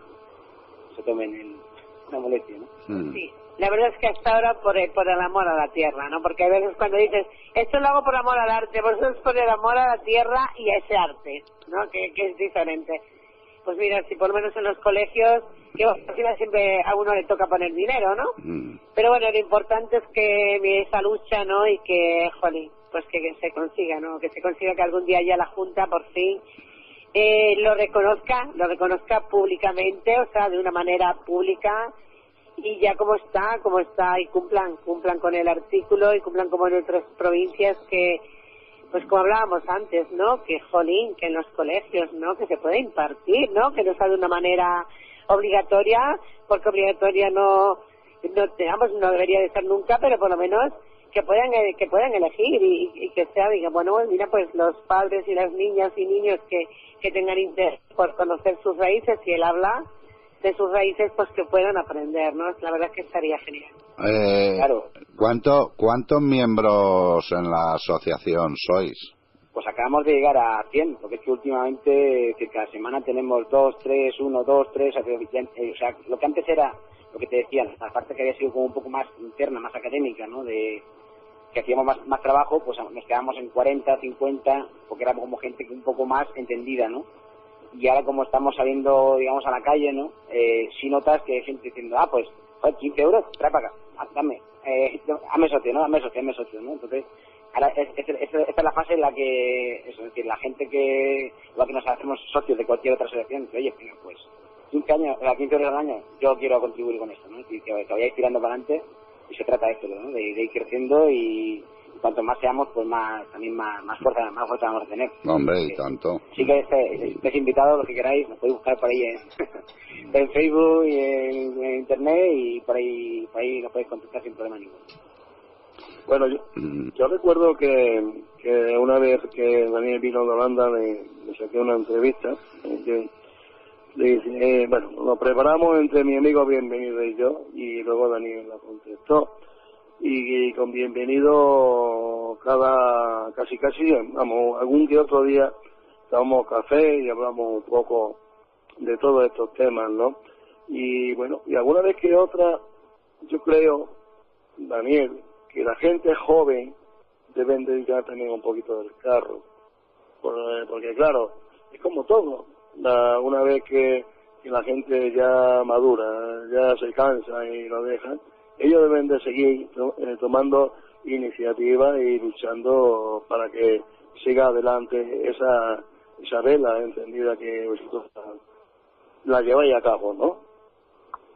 se tomen una molestia, ¿no? Sí. La verdad es que hasta ahora por el amor a la tierra, ¿no? Porque a veces cuando dices, esto lo hago por amor al arte, pues eso es por el amor a la tierra y a ese arte, ¿no? Que es diferente. Pues mira, si por lo menos en los colegios, que al final siempre a uno le toca poner dinero, ¿no? Pero bueno, lo importante es que esa lucha, ¿no? Y que, jolín, pues que se consiga, ¿no? Que se consiga que algún día ya la Junta por fin lo reconozca públicamente, o sea, de una manera pública, y ya como está, y cumplan con el artículo y cumplan como en otras provincias que, pues como hablábamos antes, ¿no? Que jolín, que en los colegios, ¿no? Que se puede impartir, ¿no? Que no sea de una manera obligatoria, porque obligatoria no debería de ser nunca, pero por lo menos que puedan elegir y que sea, diga, bueno, mira, pues los padres y las niñas y niños que tengan interés por conocer sus raíces y el habla de sus raíces, pues que puedan aprender, ¿no? La verdad es que estaría genial. Claro. ¿Cuántos miembros en la asociación sois? Pues acabamos de llegar a 100, porque es que últimamente, que cada semana tenemos 2, 3, 1, 2, 3, o sea, lo que antes era lo que te decía, la parte que había sido como un poco más interna, más académica, ¿no? De que hacíamos más trabajo, pues nos quedamos en 40, 50, porque éramos como gente un poco más entendida, ¿no? Y ahora como estamos saliendo, digamos, a la calle, ¿no? Sí notas que hay gente diciendo, pues, joder, 15 euros, trae para acá, dame, hazme socio, ¿no? Hazme socio, ¿no? Entonces, ahora esta es la fase en la que, es decir, la gente que, igual que nos hacemos socios de cualquier otra asociación, que, oye, pues, 15 euros al año, yo quiero contribuir con esto, ¿no? Es decir, que vayáis tirando para adelante, y se trata de esto, ¿no? De ir creciendo y cuanto más seamos, pues más fuerza vamos a tener. Hombre, y tanto. Sí que estés invitado, lo que queráis, nos podéis buscar por ahí en Facebook y en Internet, y por ahí nos podéis contactar sin problema ninguno. Bueno, yo recuerdo que una vez que Daniel vino de Holanda le saqué una entrevista, que le dice, bueno, nos preparamos entre mi amigo Bienvenido y yo, y luego Daniel la contestó. Y con Bienvenido casi, vamos, algún que otro día tomamos café y hablamos un poco de todos estos temas, ¿no? Y bueno, y alguna vez que otra, yo creo, Daniel, que la gente joven deben dedicar también un poquito del carro, porque claro, es como todo, una vez que la gente ya madura, ya se cansa y lo dejan, ellos deben de seguir tomando iniciativa y luchando para que siga adelante esa vela encendida que vosotros la lleváis a cabo, ¿no?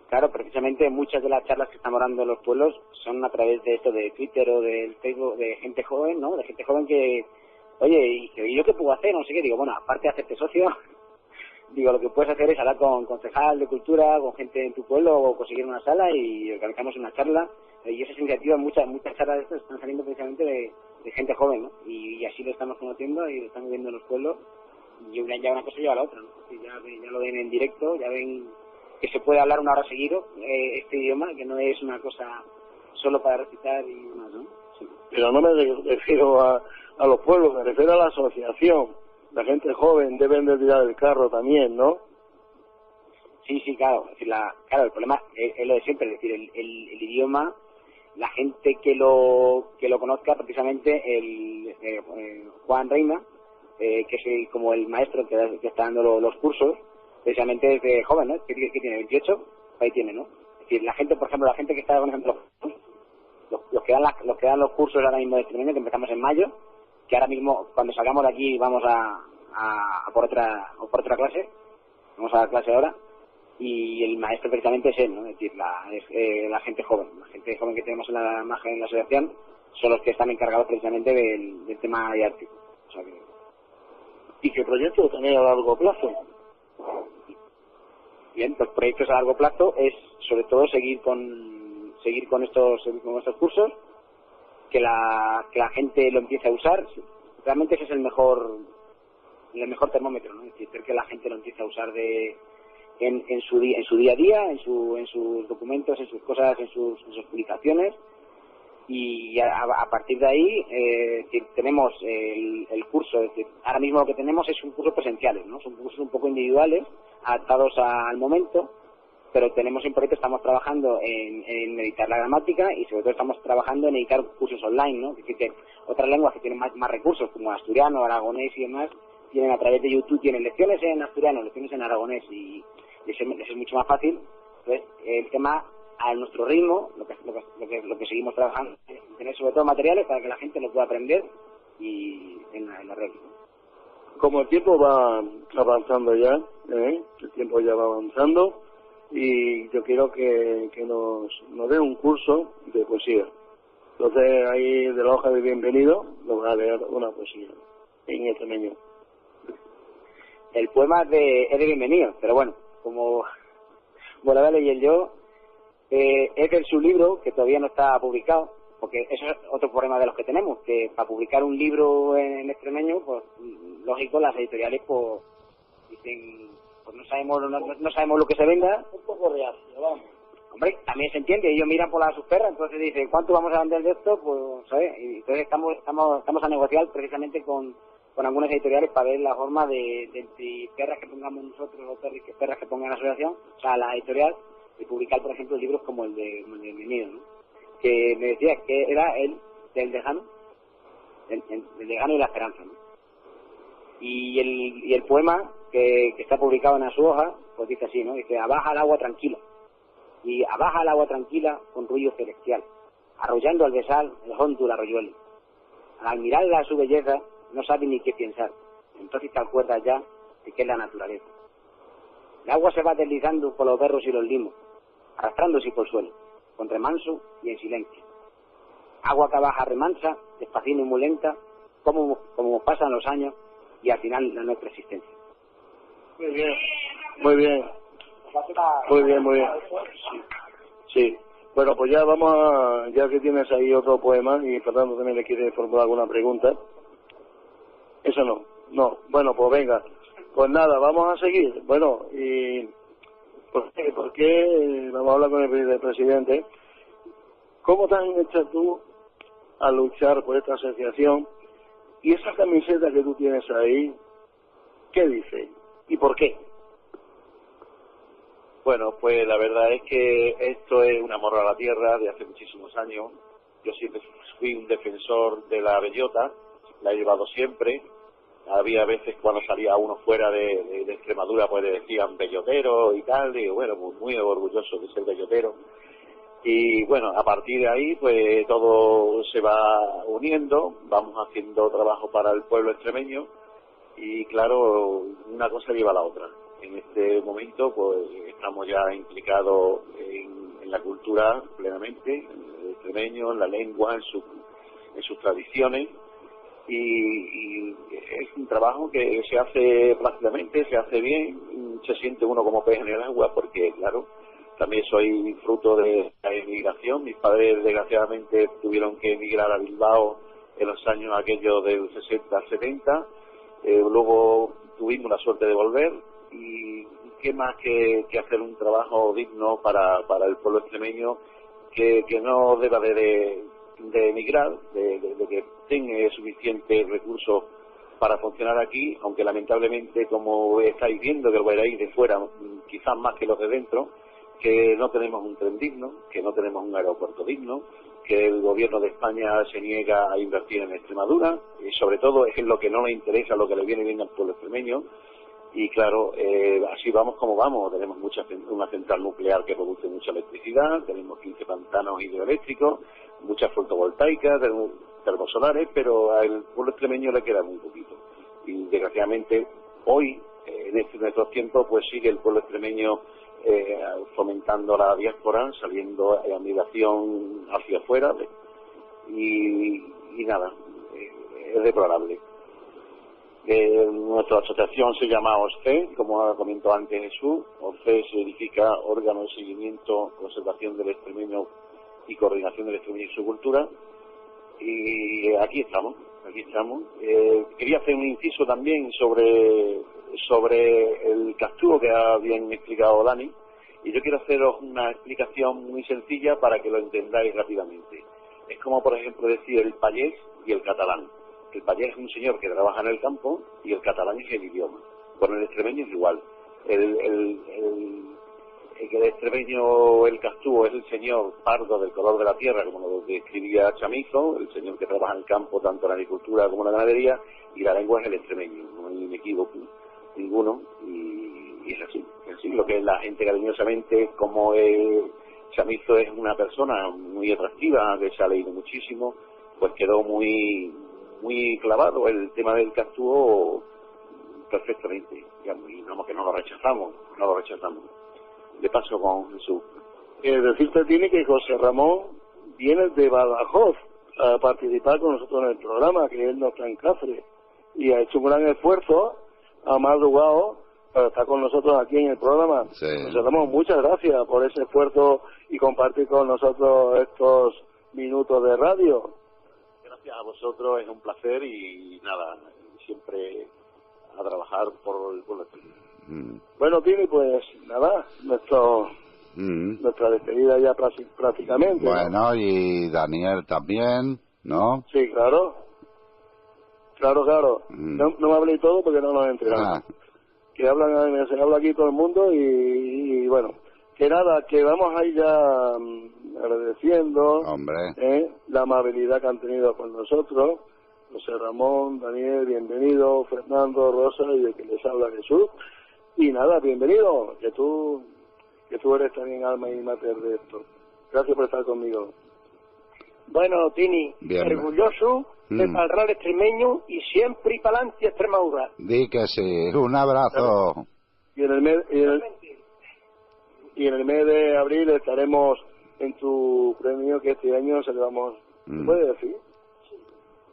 Claro, precisamente muchas de las charlas que estamos dando en los pueblos son a través de esto de Twitter o del Facebook, de gente joven, ¿no? De gente joven que, oye, ¿y yo qué puedo hacer? No sé qué. Digo, bueno, aparte de hacerte socio, digo, lo que puedes hacer es hablar con concejal de cultura, con gente en tu pueblo, o conseguir una sala y organizamos una charla. Y esas iniciativas, muchas charlas de estas están saliendo precisamente de gente joven, ¿no? Y así lo estamos conociendo y lo estamos viendo en los pueblos. Y ya una cosa lleva a la otra, ¿no? Y ya lo ven en directo, ya ven que se puede hablar una hora seguido este idioma, que no es una cosa solo para recitar y demás, ¿no? Sí. Pero no me refiero a los pueblos, me refiero a la asociación. La gente joven deben de tirar el carro también, ¿no? Sí, claro. Es decir, claro, el problema es lo de siempre, es decir, el idioma, la gente que lo conozca, precisamente Juan Reina, que es como el maestro que está dando los cursos, precisamente desde joven, ¿no? ¿Qué tiene? 28, ahí tiene, ¿no? Es decir, la gente, por ejemplo, la gente que está organizando los que dan los cursos ahora mismo de extremeño, que empezamos en mayo, que ahora mismo, cuando salgamos de aquí, vamos a por otra clase, vamos a la clase ahora, y el maestro precisamente es él, ¿no? Es decir, la gente joven que tenemos en la asociación son los que están encargados precisamente del tema didáctico. O sea que... ¿Y qué proyectos tenéis a largo plazo? Bien, pues proyectos a largo plazo es sobre todo seguir con estos cursos, que la gente lo empiece a usar. Realmente ese es el mejor termómetro, ¿no? Es decir, que la gente lo empiece a usar en su día a día, en sus documentos, en sus cosas, en sus publicaciones, y a partir de ahí tenemos el curso. Es decir, ahora mismo lo que tenemos es un curso presenciales, ¿no? Son cursos un poco individuales, adaptados al momento, pero tenemos en proyecto, estamos trabajando en editar la gramática y sobre todo estamos trabajando en editar cursos online, ¿no? Es decir, que otras lenguas que tienen más recursos, como asturiano, aragonés y demás, tienen a través de YouTube, tienen lecciones en asturiano, lecciones en aragonés, y eso es mucho más fácil. Entonces, el tema a nuestro ritmo, lo que seguimos trabajando, es tener sobre todo materiales para que la gente lo pueda aprender y en la red. Como el tiempo va avanzando ya, el tiempo ya va avanzando, y yo quiero que nos dé un curso de poesía. Entonces ahí de la hoja de Bienvenido nos va a leer una poesía en extremeño. El poema es de Bienvenido, pero bueno, como Bolavale y yo, es de su libro, que todavía no está publicado, porque eso es otro problema de los que tenemos, que para publicar un libro en extremeño, pues lógico, las editoriales pues dicen, pues no sabemos lo que se venda. Un poco reacio, vamos. Hombre, también se entiende, ellos miran por sus perras, entonces dicen, ¿cuánto vamos a vender de esto? Pues, ¿sabes? Y entonces estamos a negociar precisamente con algunas editoriales para ver la forma de perras que pongamos nosotros o perras que pongan la asociación, o sea, la editorial, publicar, por ejemplo, libros como el de Menino, ¿no? Que me decía que era el del lejano, el lejano y la esperanza, ¿no? Y el poema que está publicado en la su hoja, pues dice así, ¿no? Dice: abaja el agua tranquila, y abaja el agua tranquila con ruido celestial, arrollando al besar el hondo del arroyuelo. Al mirarla a su belleza, no sabe ni qué pensar, entonces te acuerdas ya de que es la naturaleza. El agua se va deslizando por los berros y los limos, arrastrándose por el suelo, con remanso y en silencio. Agua que baja remansa, despacito y muy lenta, como pasan los años y al final la nuestra existencia. Muy bien, muy bien. Muy bien, muy bien. Sí. Bueno, pues ya ya que tienes ahí otro poema y Fernando también le quiere formular alguna pregunta. Eso no. Bueno, pues venga. Pues nada, vamos a seguir. Bueno, y ¿por qué? Vamos a hablar con el presidente. ¿Cómo te has hecho tú a luchar por esta asociación? Y esa camiseta que tú tienes ahí, ¿qué dice? ¿Y por qué? Bueno, pues la verdad es que esto es un amor a la tierra de hace muchísimos años. Yo siempre fui un defensor de la bellota, la he llevado siempre. Había veces cuando salía uno fuera de Extremadura, pues le decían bellotero y tal, y bueno, muy orgulloso de ser bellotero. Y bueno, a partir de ahí, pues todo se va uniendo, vamos haciendo trabajo para el pueblo extremeño, y claro, una cosa lleva a la otra. En este momento, pues estamos ya implicados en la cultura plenamente, en el extremeño, en la lengua, en sus tradiciones. Y es un trabajo que se hace prácticamente, se hace bien, se siente uno como pez en el agua, porque claro, también soy fruto de la emigración. Mis padres desgraciadamente tuvieron que emigrar a Bilbao en los años aquellos del 60-70, luego tuvimos la suerte de volver, y qué más que hacer un trabajo digno para el pueblo extremeño, que no deba de emigrar, de que tenga suficientes recursos para funcionar aquí, aunque lamentablemente, como estáis viendo, que lo veréis de fuera, quizás más que los de dentro, que no tenemos un tren digno, que no tenemos un aeropuerto digno, que el gobierno de España se niega a invertir en Extremadura, y sobre todo es lo que no le interesa, lo que le viene bien al pueblo extremeño. Y claro, así vamos como vamos. Tenemos una central nuclear que produce mucha electricidad, tenemos 15 pantanos hidroeléctricos, muchas fotovoltaicas, tenemos termosolares, pero al pueblo extremeño le queda muy poquito. Y desgraciadamente hoy, en nuestros tiempos, pues sigue el pueblo extremeño fomentando la diáspora, saliendo a migración hacia afuera, y nada, es deplorable. Nuestra asociación se llama OSCE, como comentó antes Jesús. OSCE significa Órgano de Seguimiento, Conservación del Extremeño y Coordinación del Extremeño y su Cultura. Y aquí estamos. Quería hacer un inciso también sobre el castúo que ha bien explicado Dani, y yo quiero haceros una explicación muy sencilla para que lo entendáis rápidamente. Es como, por ejemplo, decir el payés y el catalán. El payés es un señor que trabaja en el campo y el catalán es el idioma. Con el extremeño es igual. El extremeño, el castúo, es el señor pardo del color de la tierra, como lo describía Chamizo, el señor que trabaja en el campo, tanto en la agricultura como en la ganadería, y la lengua es el extremeño. No hay equívoco ninguno, y es así. Lo que la gente cariñosamente, como Chamizo es una persona muy atractiva, que se ha leído muchísimo, pues quedó muy clavado el tema del castúo perfectamente, y digamos que no lo rechazamos. De paso con Jesús. Decirte tiene que José Ramón viene de Badajoz a participar con nosotros en el programa, que él no está en Cáceres, y ha hecho un gran esfuerzo, ha madrugado para estar con nosotros aquí en el programa. Sí. José Ramón, muchas gracias por ese esfuerzo y compartir con nosotros estos minutos de radio. Gracias a vosotros, es un placer, y nada, siempre a trabajar por el pueblo. Bueno, Tini, pues nada, nuestra despedida ya prácticamente. Bueno, ¿no? Y Daniel también, ¿no? Sí, claro. No me hablé todo porque no nos enteramos. Que se habla aquí todo el mundo, y bueno, Que nada, que vamos a ir ya agradeciendo la amabilidad que han tenido con nosotros. José Ramón, Daniel, bienvenido, Fernando, Rosa y el que les habla Jesús. Y nada, bienvenido, que tú eres también alma y mater de esto. Gracias por estar conmigo. Bueno, Tini, orgulloso de Palral extremeño y siempre y pa'lante Extremadura. Di que sí, un abrazo. Y en el mes de abril estaremos en tu premio, que este año se le vamos... ¿Se puede decir?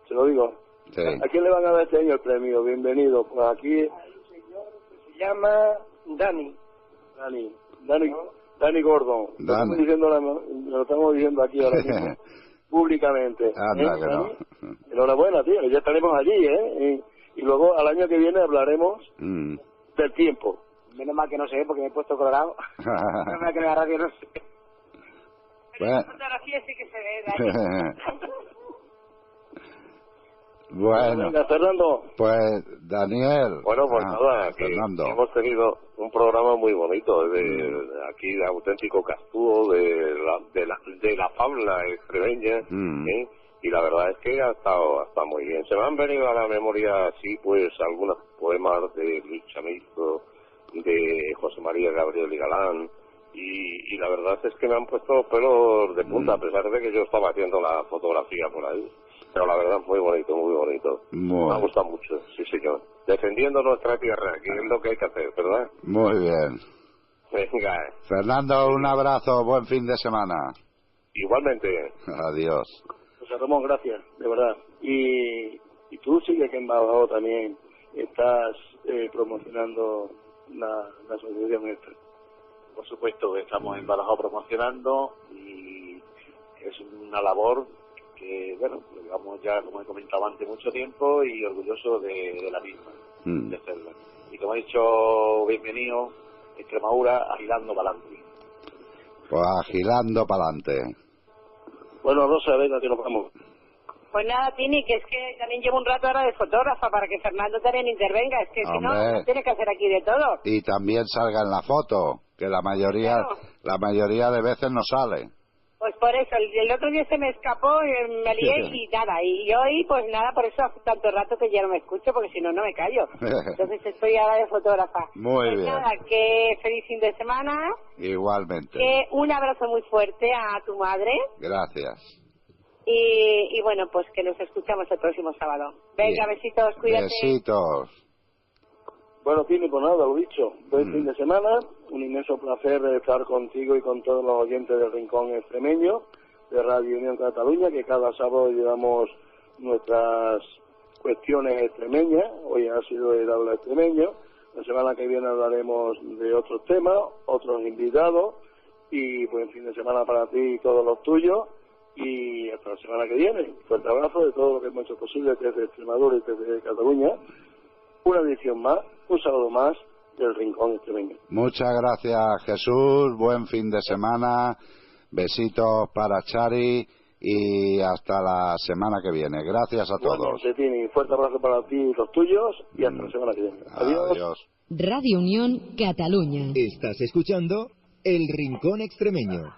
Se lo digo. Sí. ¿A quién le van a dar este año el premio? Bienvenido. Pues aquí... Se llama Dani Gordon. Lo estamos diciendo aquí ahora mismo, públicamente. Anda, que no. Enhorabuena, tío. Ya estaremos allí, y luego al año que viene hablaremos del tiempo. Menos mal que no se ve porque me he puesto colorado. Menos mal que en la radio no se ve. Pero en la fotografía sí que se ve, Dani. Bueno, venga, Fernando. Pues Daniel. Bueno, pues nada, que Fernando. hemos tenido un programa muy bonito, aquí de auténtico Castúo, de la fauna extremeña, y la verdad es que ha estado muy bien. Se me han venido a la memoria, sí, pues algunos poemas de Luis Chamizo, de José María Gabriel y Galán, y la verdad es que me han puesto pelos de punta, a pesar de que yo estaba haciendo la fotografía por ahí. Pero la verdad, muy bonito, muy bonito. Me ha gustado mucho, sí señor. Defendiendo nuestra tierra, que es lo que hay que hacer, ¿verdad? Muy bien. Venga. Fernando, un abrazo, buen fin de semana. Igualmente. Adiós. José Ramón, gracias, de verdad. Y tú sigue que en Badajoz también estás promocionando la asociación esta. Por supuesto, estamos en Badajoz promocionando y es una labor que, bueno, llevamos ya, como he comentado antes, mucho tiempo y orgulloso de la misma, de hacerla. Y como he dicho, bienvenido, Extremadura, agilando para adelante. Pues agilando para adelante. Bueno, Rosa, venga, que nos vamos. Pues nada, Tini, que es que también llevo un rato ahora de fotógrafa para que Fernando también intervenga. Es que si no tiene que hacer aquí de todo. Y también salga en la foto, que la mayoría de veces no sale. Pues por eso, el otro día se me escapó, me lié y nada. Y hoy, pues nada, por eso hace tanto rato que ya no me escucho, porque si no, no me callo. Entonces estoy ahora de fotógrafa. Muy pues bien. Nada, que feliz fin de semana. Igualmente. Que un abrazo muy fuerte a tu madre. Gracias. Y bueno, pues que nos escuchamos el próximo sábado. Venga, besitos, cuídate. Besitos. Bueno, Tini, pues nada, lo dicho. Buen fin de semana. Un inmenso placer de estar contigo y con todos los oyentes del Rincón Extremeño de Radio Unión Cataluña, que cada sábado llevamos nuestras cuestiones extremeñas. Hoy ha sido el habla extremeño. La semana que viene hablaremos de otros temas, otros invitados. Y buen fin de semana para ti y todos los tuyos. Y hasta la semana que viene. Fuerte abrazo de todo lo que hemos hecho posible desde Extremadura y desde Cataluña. Una edición más, un sábado más del Rincón Extremeño. Muchas gracias, Jesús. Buen fin de semana. Besitos para Chari y hasta la semana que viene. Gracias a todos. Tini, fuerte abrazo para ti y los tuyos y hasta la semana que viene. Adiós. Radio Unión Cataluña. Estás escuchando El Rincón Extremeño.